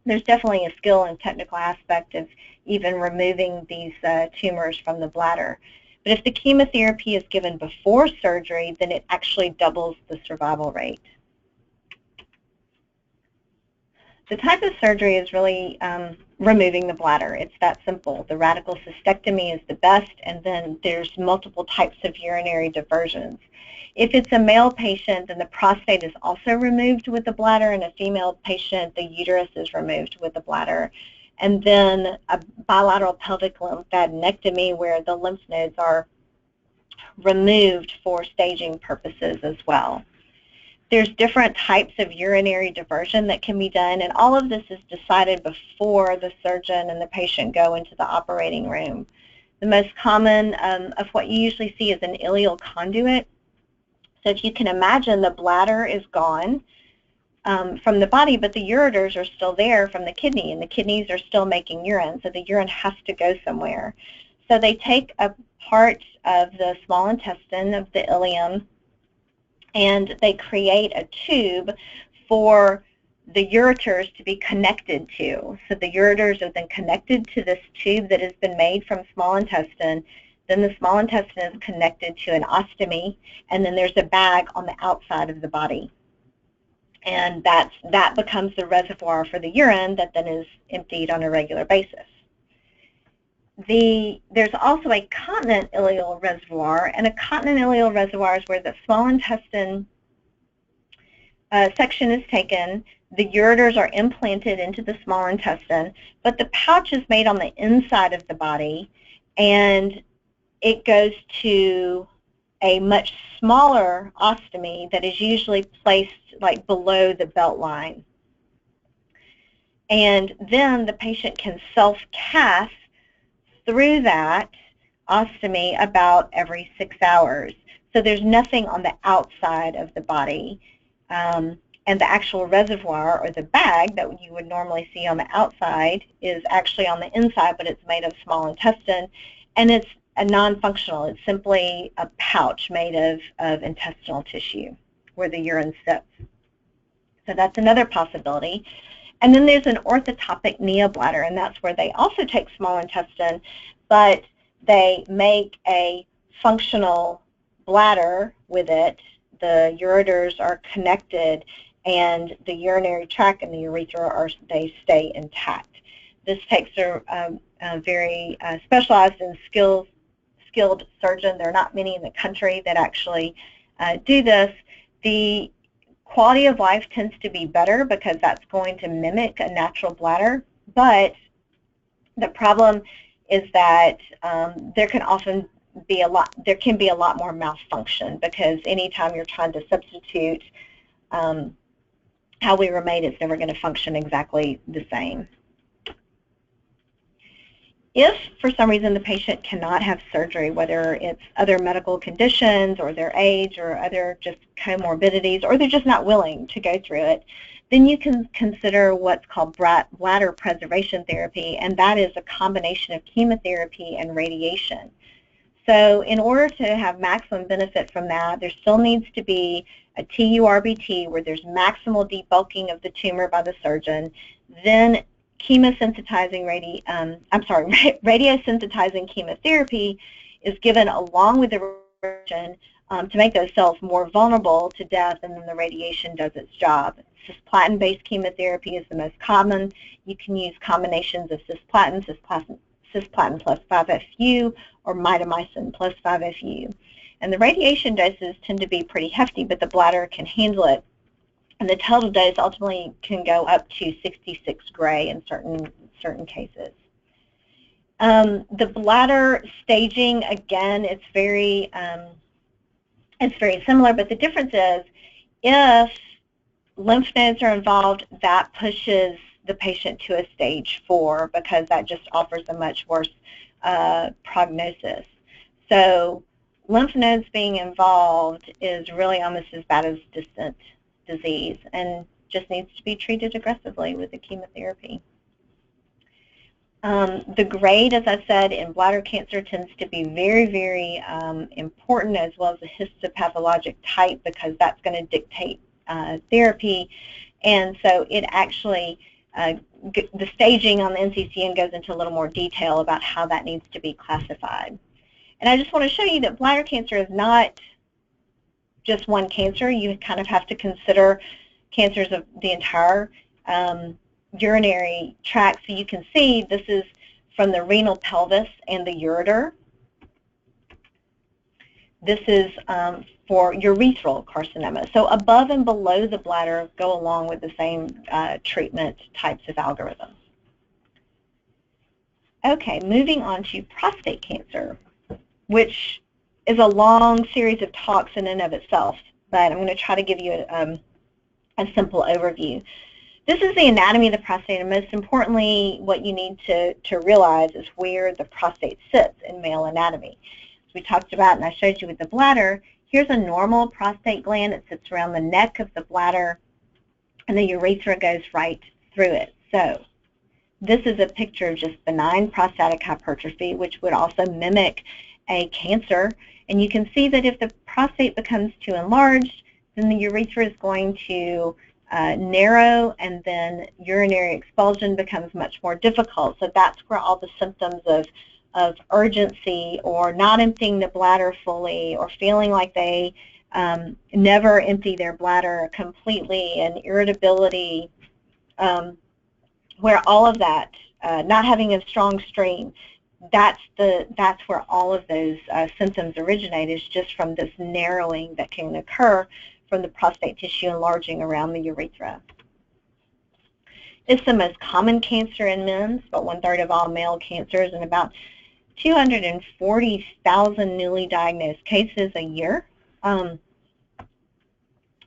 There's definitely a skill and technical aspect of even removing these tumors from the bladder. But if the chemotherapy is given before surgery, then it actually doubles the survival rate. The type of surgery is really removing the bladder. It's that simple. The radical cystectomy is the best, and then there's multiple types of urinary diversions. If it's a male patient, then the prostate is also removed with the bladder, and a female patient, the uterus is removed with the bladder. And then a bilateral pelvic lymphadenectomy where the lymph nodes are removed for staging purposes as well. There's different types of urinary diversion that can be done, and all of this is decided before the surgeon and the patient go into the operating room. The most common of what you usually see is an ileal conduit. So if you can imagine, the bladder is gone from the body, but the ureters are still there from the kidney, and the kidneys are still making urine, so the urine has to go somewhere. So they take a part of the small intestine of the ileum, and they create a tube for the ureters to be connected to. So the ureters are then connected to this tube that has been made from small intestine. Then the small intestine is connected to an ostomy, and then there's a bag on the outside of the body. And that becomes the reservoir for the urine that then is emptied on a regular basis. There's also a continent ileal reservoir, and a continent ileal reservoir is where the small intestine section is taken, the ureters are implanted into the small intestine, but the pouch is made on the inside of the body, and it goes to a much smaller ostomy that is usually placed like below the belt line. And then the patient can self-cath through that ostomy about every 6 hours. So there's nothing on the outside of the body. And the actual reservoir, or the bag that you would normally see on the outside, is actually on the inside, but it's made of small intestine, and it's a non-functional. It's simply a pouch made of intestinal tissue where the urine sits. So that's another possibility. And then there's an orthotopic neobladder, and that's where they also take small intestine, but they make a functional bladder with it. The ureters are connected, and the urinary tract and the urethra they stay intact. This takes a very specialized and skilled surgeon. There are not many in the country that actually do this. The quality of life tends to be better because that's going to mimic a natural bladder, but the problem is that there can be a lot more malfunction, because anytime you're trying to substitute how we were made, it's never going to function exactly the same. If for some reason the patient cannot have surgery, whether it's other medical conditions or their age or other just comorbidities, or they're just not willing to go through it, then you can consider what's called bladder preservation therapy, and that is a combination of chemotherapy and radiation. So in order to have maximum benefit from that, there still needs to be a TURBT where there's maximal debulking of the tumor by the surgeon, then radiosensitizing chemotherapy is given along with the radiation to make those cells more vulnerable to death, and then the radiation does its job. Cisplatin-based chemotherapy is the most common. You can use combinations of cisplatin plus 5-FU, or mitomycin plus 5-FU. And the radiation doses tend to be pretty hefty, but the bladder can handle it. And the total dose ultimately can go up to 66 gray in certain cases. The bladder staging, again, it's very similar, but the difference is if lymph nodes are involved, that pushes the patient to a stage 4, because that just offers a much worse prognosis. So lymph nodes being involved is really almost as bad as distant disease, and just needs to be treated aggressively with the chemotherapy. The grade, as I said, in bladder cancer tends to be very, very important, as well as the histopathologic type, because that's going to dictate therapy. And so it actually, the staging on the NCCN goes into a little more detail about how that needs to be classified. And I just want to show you that bladder cancer is not just one cancer. You kind of have to consider cancers of the entire urinary tract. So you can see this is from the renal pelvis and the ureter. This is for urethral carcinoma. So above and below the bladder go along with the same treatment types of algorithms. Okay, moving on to prostate cancer, which is a long series of talks in and of itself, but I'm going to try to give you a simple overview. This is the anatomy of the prostate, and most importantly, what you need to realize is where the prostate sits in male anatomy. As we talked about, and I showed you with the bladder, here's a normal prostate gland. It sits around the neck of the bladder, and the urethra goes right through it. So this is a picture of just benign prostatic hypertrophy, which would also mimic a cancer. And you can see that if the prostate becomes too enlarged, then the urethra is going to narrow, and then urinary expulsion becomes much more difficult. So that's where all the symptoms of urgency, or not emptying the bladder fully, or feeling like they never empty their bladder completely, and irritability, where all of that, not having a strong stream, that's where all of those symptoms originate, is just from this narrowing that can occur from the prostate tissue enlarging around the urethra. It's the most common cancer in men, about 1/3 of all male cancers, and about 240,000 newly diagnosed cases a year,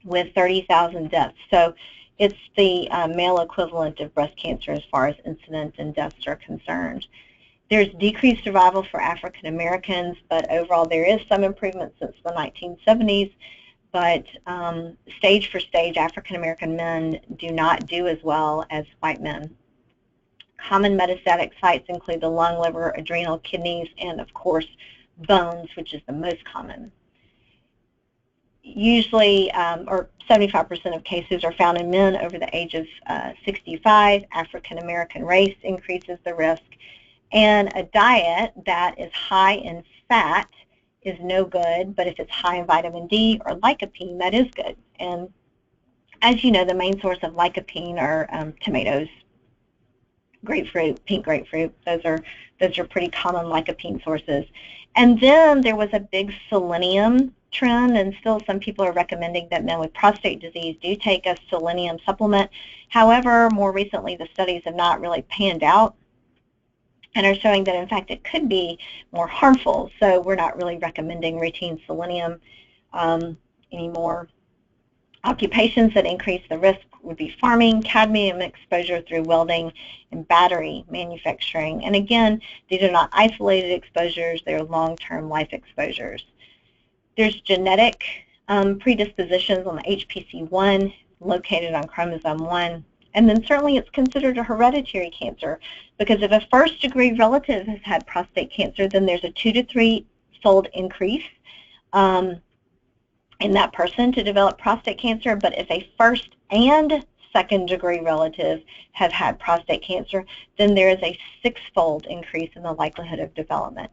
with 30,000 deaths. So it's the male equivalent of breast cancer as far as incidence and deaths are concerned. There's decreased survival for African Americans, but overall there is some improvement since the 1970s. But stage for stage, African American men do not do as well as white men. Common metastatic sites include the lung, liver, adrenal, kidneys, and of course bones, which is the most common. Usually, or 75% of cases are found in men over the age of 65. African American race increases the risk. And a diet that is high in fat is no good, but if it's high in vitamin D or lycopene, that is good. And as you know, the main source of lycopene are tomatoes, grapefruit, pink grapefruit. Those are pretty common lycopene sources. And then there was a big selenium trend, and still some people are recommending that men with prostate disease do take a selenium supplement. However, more recently the studies have not really panned out and are showing that in fact it could be more harmful, so we're not really recommending routine selenium anymore. Occupations that increase the risk would be farming, cadmium exposure through welding, and battery manufacturing. And again, these are not isolated exposures, they're long-term life exposures. There's genetic predispositions on the HPC1 located on chromosome 1. And then certainly it's considered a hereditary cancer, because if a first-degree relative has had prostate cancer, then there's a 2 to 3-fold increase in that person to develop prostate cancer. But if a first and second-degree relative have had prostate cancer, then there is a 6-fold increase in the likelihood of development.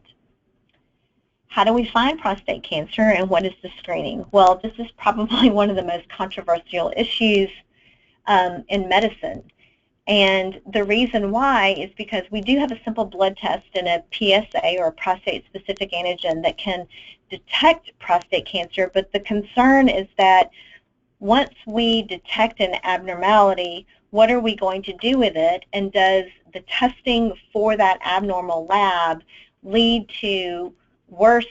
How do we find prostate cancer, and what is the screening? Well, this is probably one of the most controversial issues in medicine. And the reason why is because we do have a simple blood test and a PSA, or a prostate-specific antigen, that can detect prostate cancer, but the concern is that once we detect an abnormality, what are we going to do with it, and does the testing for that abnormal lab lead to worse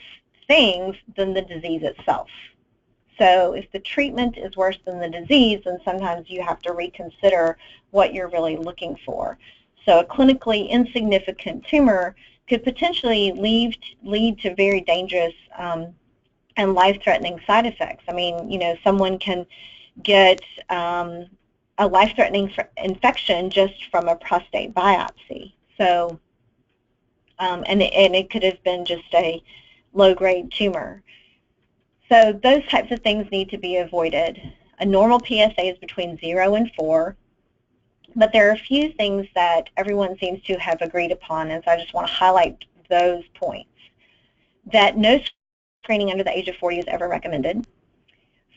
things than the disease itself? So if the treatment is worse than the disease, then sometimes you have to reconsider what you're really looking for. So a clinically insignificant tumor could potentially lead to very dangerous and life-threatening side effects. I mean, you know, someone can get a life-threatening infection just from a prostate biopsy. So, and it could have been just a low-grade tumor. So those types of things need to be avoided. A normal PSA is between 0 and 4, but there are a few things that everyone seems to have agreed upon, and so I just want to highlight those points. That no screening under the age of 40 is ever recommended.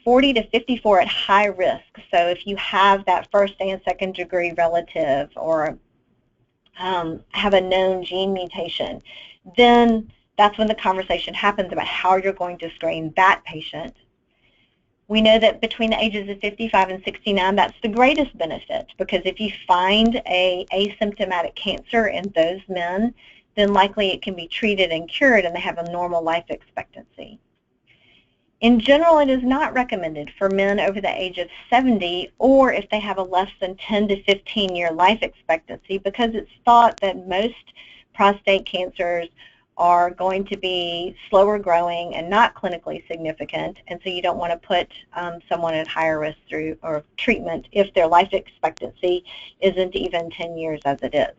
40 to 54 at high risk, so if you have that first and second degree relative, or have a known gene mutation, then that's when the conversation happens about how you're going to screen that patient. We know that between the ages of 55 and 69, that's the greatest benefit, because if you find an asymptomatic cancer in those men, then likely it can be treated and cured and they have a normal life expectancy. In general, it is not recommended for men over the age of 70, or if they have a less than 10 to 15-year life expectancy, because it's thought that most prostate cancers are going to be slower growing and not clinically significant, and so you don't want to put someone at higher risk through or treatment if their life expectancy isn't even 10 years as it is.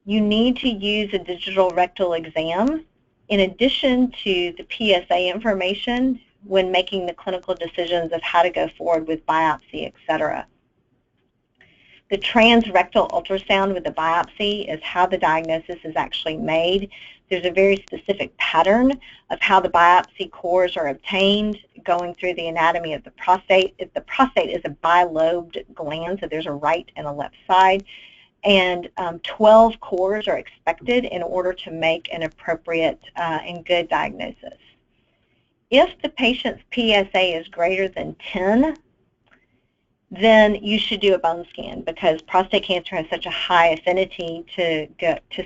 You need to use a digital rectal exam in addition to the PSA information when making the clinical decisions of how to go forward with biopsy, etc. The transrectal ultrasound with the biopsy is how the diagnosis is actually made. There's a very specific pattern of how the biopsy cores are obtained, going through the anatomy of the prostate. The prostate is a bilobed gland, so there's a right and a left side, and 12 cores are expected in order to make an appropriate and good diagnosis. If the patient's PSA is greater than 10, then you should do a bone scan, because prostate cancer has such a high affinity to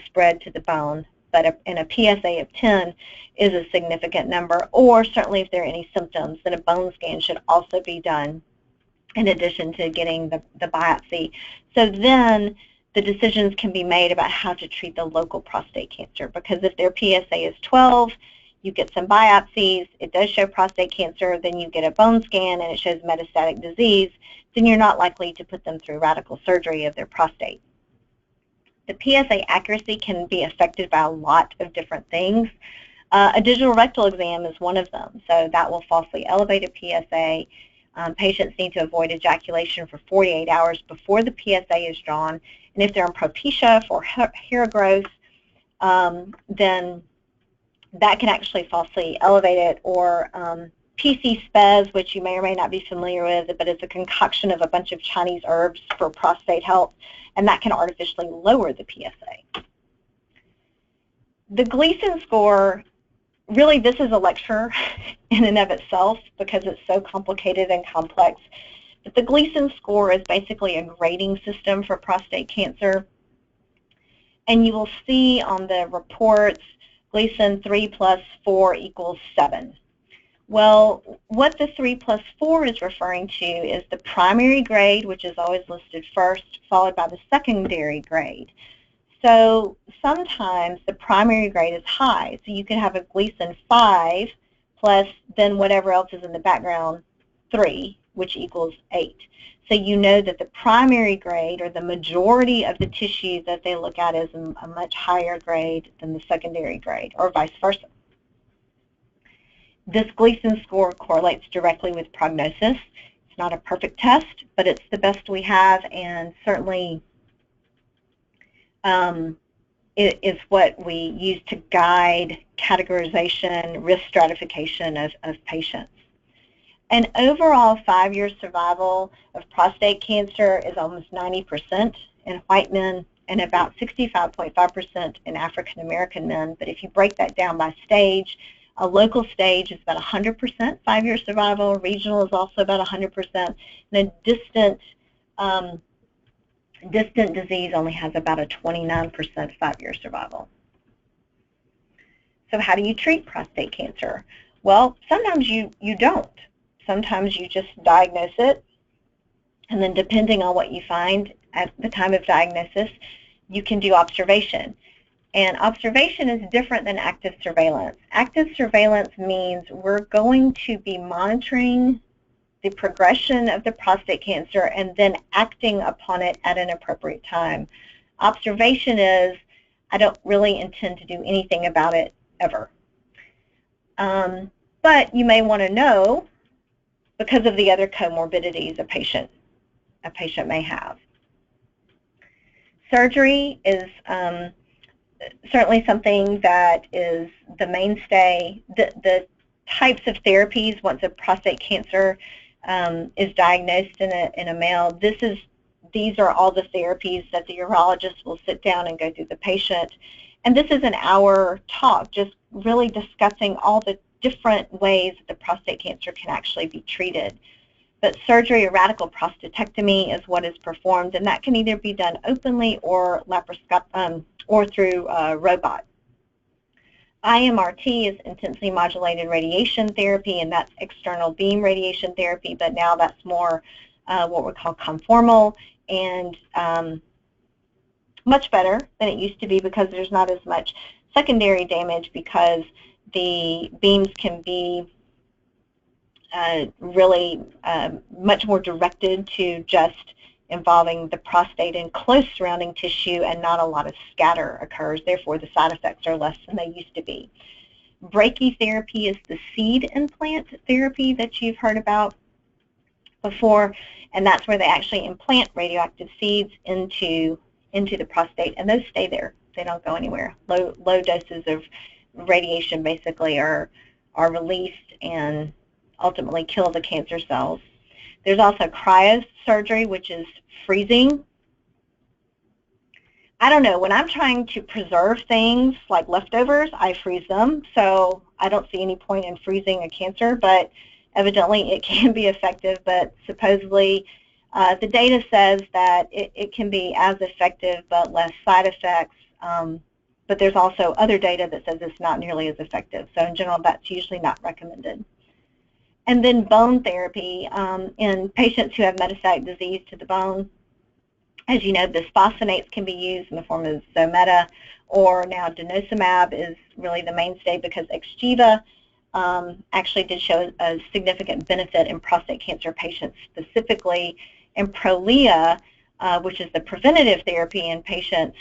spread to the bone. but in a PSA of 10 is a significant number, or certainly if there are any symptoms, then a bone scan should also be done in addition to getting the biopsy. So then the decisions can be made about how to treat the local prostate cancer, because if their PSA is 12, you get some biopsies, it does show prostate cancer, then you get a bone scan and it shows metastatic disease, then you're not likely to put them through radical surgery of their prostate. The PSA accuracy can be affected by a lot of different things. A digital rectal exam is one of them, so that will falsely elevate a PSA. Patients need to avoid ejaculation for 48 hours before the PSA is drawn, and if they're on Propecia for hair growth, then that can actually falsely elevate it, or PC-SPES, which you may or may not be familiar with, but it's a concoction of a bunch of Chinese herbs for prostate health, and that can artificially lower the PSA. The Gleason score, really this is a lecture in and of itself because it's so complicated and complex, but the Gleason score is basically a grading system for prostate cancer, and you will see on the reports Gleason 3 plus 4 equals 7. Well, what the 3 plus 4 is referring to is the primary grade, which is always listed first, followed by the secondary grade. So sometimes the primary grade is high, so you can have a Gleason 5 plus then whatever else is in the background 3, which equals 8. So you know that the primary grade, or the majority of the tissue that they look at, is a much higher grade than the secondary grade, or vice versa. This Gleason score correlates directly with prognosis. It's not a perfect test, but it's the best we have, and certainly it is what we use to guide categorization, risk stratification of patients. An overall 5-year survival of prostate cancer is almost 90% in white men and about 65.5% in African American men. But if you break that down by stage, a local stage is about 100% 5-year survival, regional is also about 100%, and a distant disease only has about a 29% 5-year survival. So how do you treat prostate cancer? Well, sometimes you don't. Sometimes you just diagnose it, and then depending on what you find at the time of diagnosis, you can do observation. And observation is different than active surveillance. Active surveillance means we're going to be monitoring the progression of the prostate cancer and then acting upon it at an appropriate time. Observation is, I don't really intend to do anything about it ever. But you may want to know because of the other comorbidities a patient may have. Surgery is certainly something that is the mainstay. The types of therapies, once a prostate cancer is diagnosed in a male, these are all the therapies that the urologist will sit down and go through the patient. And this is an hour talk, just really discussing all the different ways that the prostate cancer can actually be treated. But surgery or radical prostatectomy is what is performed, and that can either be done openly or or through a robot. IMRT is intensely modulated radiation therapy, and that's external beam radiation therapy, but now that's more what we call conformal, and much better than it used to be because there's not as much secondary damage, because the beams can be really much more directed to just involving the prostate and close surrounding tissue, and not a lot of scatter occurs. Therefore, the side effects are less than they used to be. Brachytherapy is the seed implant therapy that you've heard about before, and that's where they actually implant radioactive seeds into the prostate, and those stay there. They don't go anywhere. Low doses of radiation basically are released and ultimately kill the cancer cells. There's also cryosurgery, which is freezing. I don't know, when I'm trying to preserve things like leftovers, I freeze them, so I don't see any point in freezing a cancer, but evidently it can be effective. But supposedly the data says that it can be as effective but less side effects but there's also other data that says it's not nearly as effective. So in general, that's usually not recommended. And then bone therapy in patients who have metastatic disease to the bone. As you know, bisphosphonates can be used in the form of Zometa, or now denosumab is really the mainstay because Xgeva actually did show a significant benefit in prostate cancer patients specifically, and Prolia, which is the preventative therapy in patients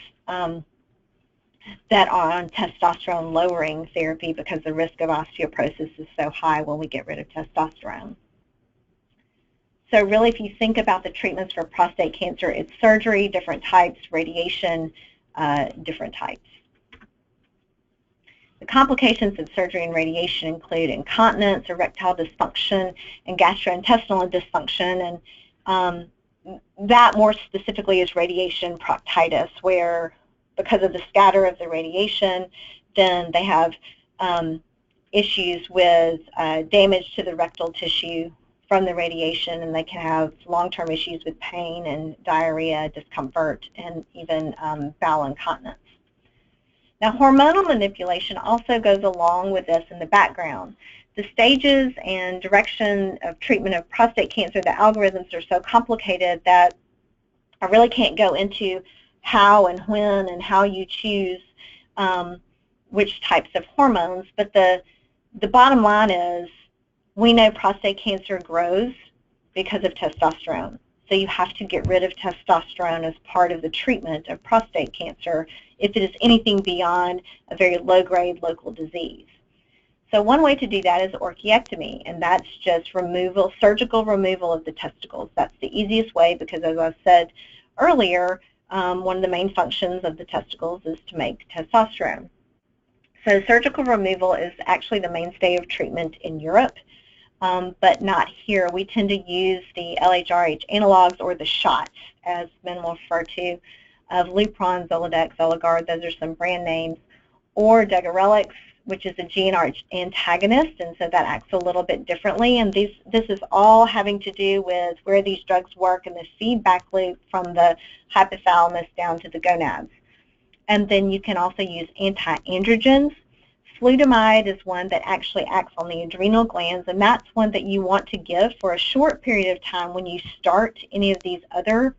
that are on testosterone-lowering therapy because the risk of osteoporosis is so high when we get rid of testosterone. So really, if you think about the treatments for prostate cancer, it's surgery, different types, radiation, different types. The complications of surgery and radiation include incontinence, erectile dysfunction, and gastrointestinal dysfunction, and that more specifically is radiation proctitis, where because of the scatter of the radiation, then they have issues with damage to the rectal tissue from the radiation, and they can have long-term issues with pain and diarrhea, discomfort, and even bowel incontinence. Now, hormonal manipulation also goes along with this in the background. The stages and direction of treatment of prostate cancer, the algorithms are so complicated that I really can't go into how and when and how you choose which types of hormones, but the bottom line is we know prostate cancer grows because of testosterone. So you have to get rid of testosterone as part of the treatment of prostate cancer if it is anything beyond a very low-grade local disease. So one way to do that is orchiectomy, and that's just removal, surgical removal of the testicles. That's the easiest way because, as I said earlier, one of the main functions of the testicles is to make testosterone. So surgical removal is actually the mainstay of treatment in Europe, but not here. We tend to use the LHRH analogs, or the shots, as men will refer to, of Lupron, Zoladex, Zolagard, those are some brand names, or Degarelix, which is a GnRH antagonist, and so that acts a little bit differently. And this is all having to do with where these drugs work and the feedback loop from the hypothalamus down to the gonads. And then you can also use anti-androgens. Flutamide is one that actually acts on the adrenal glands, and that's one that you want to give for a short period of time when you start any of these other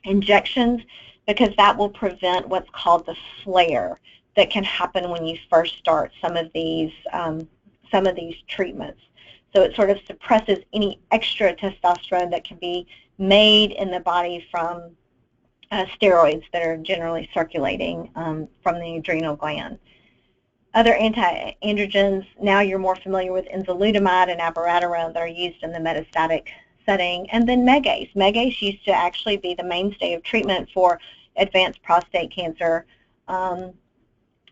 injections, because that will prevent what's called the flare that can happen when you first start some of these treatments. So it sort of suppresses any extra testosterone that can be made in the body from steroids that are generally circulating from the adrenal gland. Other anti-androgens, now you're more familiar with enzalutamide and abiraterone that are used in the metastatic setting. And then Megace. Megace used to actually be the mainstay of treatment for advanced prostate cancer.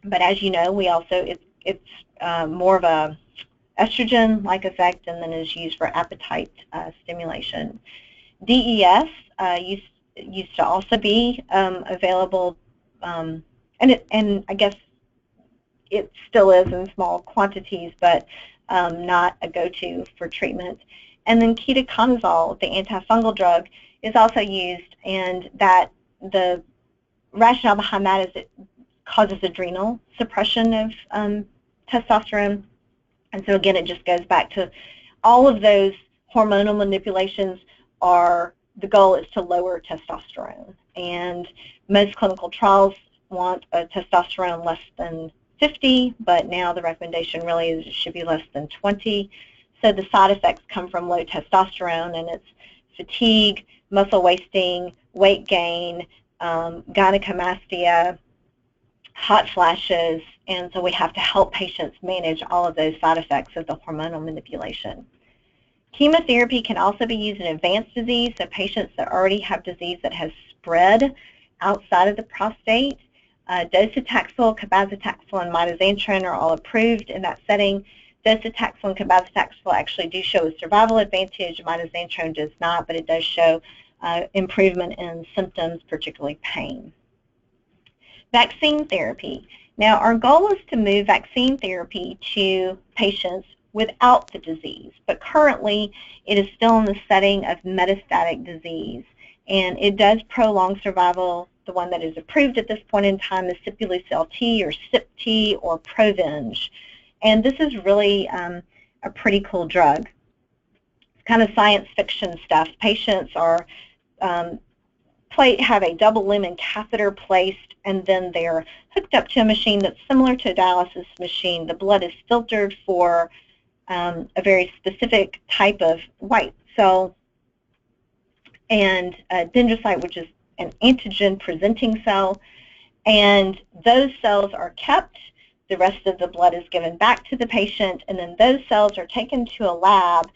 But as you know, we also, it's more of a estrogen-like effect, and then is used for appetite stimulation. DES used to also be available, and I guess it still is in small quantities, but not a go-to for treatment. And then ketoconazole, the antifungal drug, is also used, and that the rationale behind that is it causes adrenal suppression of testosterone. And so again, it just goes back to all of those hormonal manipulations are, the goal is to lower testosterone. And most clinical trials want a testosterone less than 50, but now the recommendation really is it should be less than 20. So the side effects come from low testosterone, and it's fatigue, muscle wasting, weight gain, gynecomastia, hot flashes, and so we have to help patients manage all of those side effects of the hormonal manipulation. Chemotherapy can also be used in advanced disease, so patients that already have disease that has spread outside of the prostate. Docetaxel, cabazitaxel, and mitoxantrone are all approved in that setting. Docetaxel and cabazitaxel actually do show a survival advantage. Mitoxantrone does not, but it does show improvement in symptoms, particularly pain. Vaccine therapy. Now, our goal is to move vaccine therapy to patients without the disease, but currently it is still in the setting of metastatic disease, and it does prolong survival the one that is approved at this point in time is Sipuleucel-T or SIP-T or Provenge. And this is really a pretty cool drug. It's kind of science fiction stuff. Patients are have a double lumen catheter placed, and then they're hooked up to a machine that's similar to a dialysis machine. The blood is filtered for a very specific type of white cell and dendrocyte, which is an antigen-presenting cell, and those cells are kept. The rest of the blood is given back to the patient, and then those cells are taken to a lab,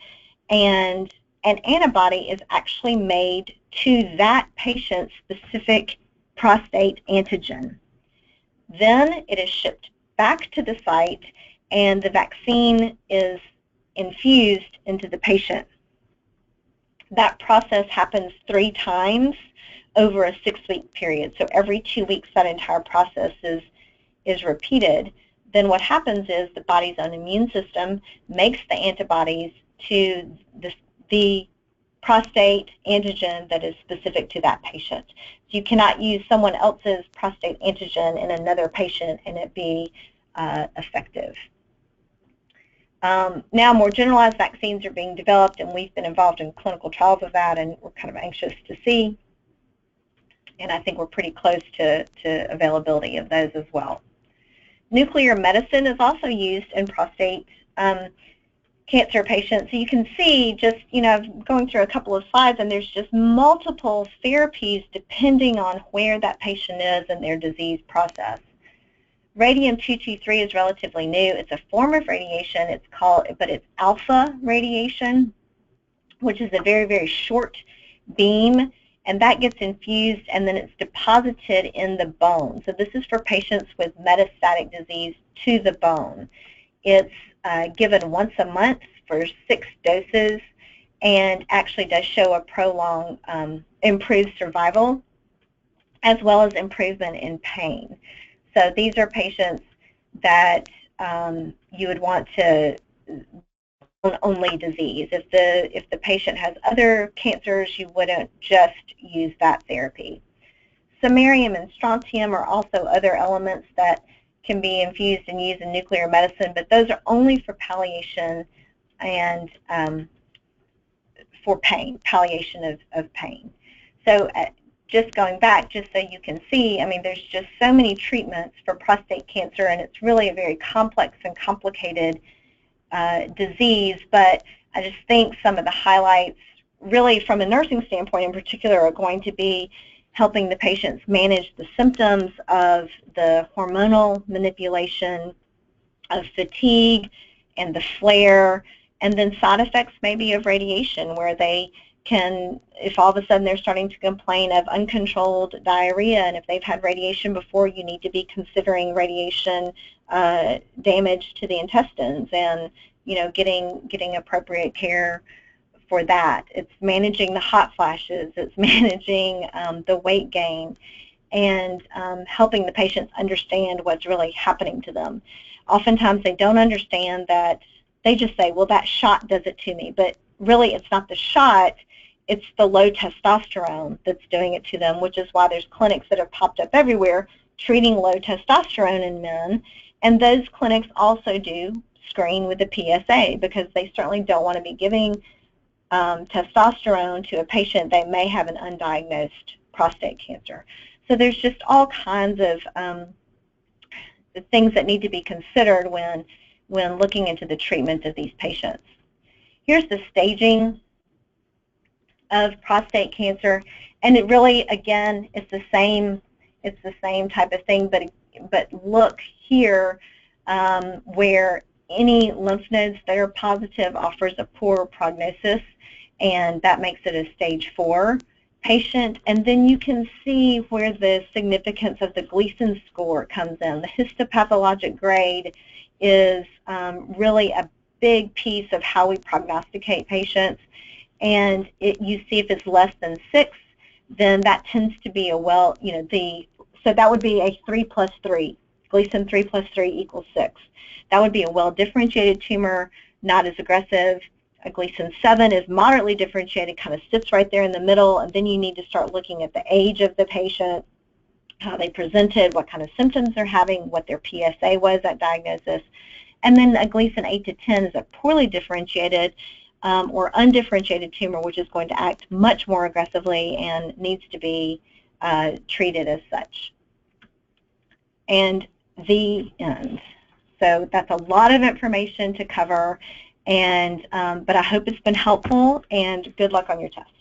and an antibody is actually made to that patient's specific prostate antigen. Then it is shipped back to the site, and the vaccine is infused into the patient. That process happens 3 times over a 6-week period. So every 2 weeks, that entire process is repeated. Then what happens is the body's own immune system makes the antibodies to the prostate antigen that is specific to that patient. So you cannot use someone else's prostate antigen in another patient and it be effective. Now more generalized vaccines are being developed, and we've been involved in clinical trials of that, and we're kind of anxious to see. And I think we're pretty close to availability of those as well. Nuclear medicine is also used in prostate cancer patients. So you can see just, going through a couple of slides, and there's just multiple therapies depending on where that patient is in their disease process. Radium-223 is relatively new. It's a form of radiation. But it's alpha radiation, which is a very, very short beam, and that gets infused and then it's deposited in the bone. So this is for patients with metastatic disease to the bone. It's given once a month for 6 doses, and actually does show a prolonged improved survival as well as improvement in pain. So these are patients that you would want to only disease. If the patient has other cancers, you wouldn't just use that therapy. Samarium and strontium are also other elements that can be infused and used in nuclear medicine, but those are only for palliation and for pain, palliation of pain. So just going back, just so you can see, I mean, there's just so many treatments for prostate cancer, and it's really a very complex and complicated disease, but I just think some of the highlights, really from a nursing standpoint in particular, are going to be helping the patients manage the symptoms of the hormonal manipulation, of fatigue, and the flare, and then side effects maybe of radiation, where they can, if all of a sudden they're starting to complain of uncontrolled diarrhea, and if they've had radiation before, you need to be considering radiation damage to the intestines, and getting appropriate care for that. It's managing the hot flashes, it's managing the weight gain, and helping the patients understand what's really happening to them. Oftentimes they don't understand that. They just say, well, that shot does it to me, but really it's not the shot, it's the low testosterone that's doing it to them, which is why there's clinics that have popped up everywhere treating low testosterone in men, and those clinics also do screen with the PSA, because they certainly don't want to be giving testosterone to a patient that may have an undiagnosed prostate cancer. So there's just all kinds of the things that need to be considered when looking into the treatment of these patients. Here's the staging of prostate cancer, and it really, again, it's the same type of thing, but look here where any lymph nodes that are positive offers a poor prognosis, and that makes it a stage 4 patient. And then you can see where the significance of the Gleason score comes in. The histopathologic grade is really a big piece of how we prognosticate patients, and you see if it's less than 6, then that tends to be a so that would be a 3 plus 3. Gleason 3 plus 3 equals 6. That would be a well-differentiated tumor, not as aggressive. A Gleason 7 is moderately differentiated, kind of sits right there in the middle, and then you need to start looking at the age of the patient. how they presented, what kind of symptoms they're having, what their PSA was at diagnosis. And then a Gleason 8 to 10 is a poorly differentiated or undifferentiated tumor, which is going to act much more aggressively and needs to be treated as such. And the end. So that's a lot of information to cover, and but I hope it's been helpful, and good luck on your test.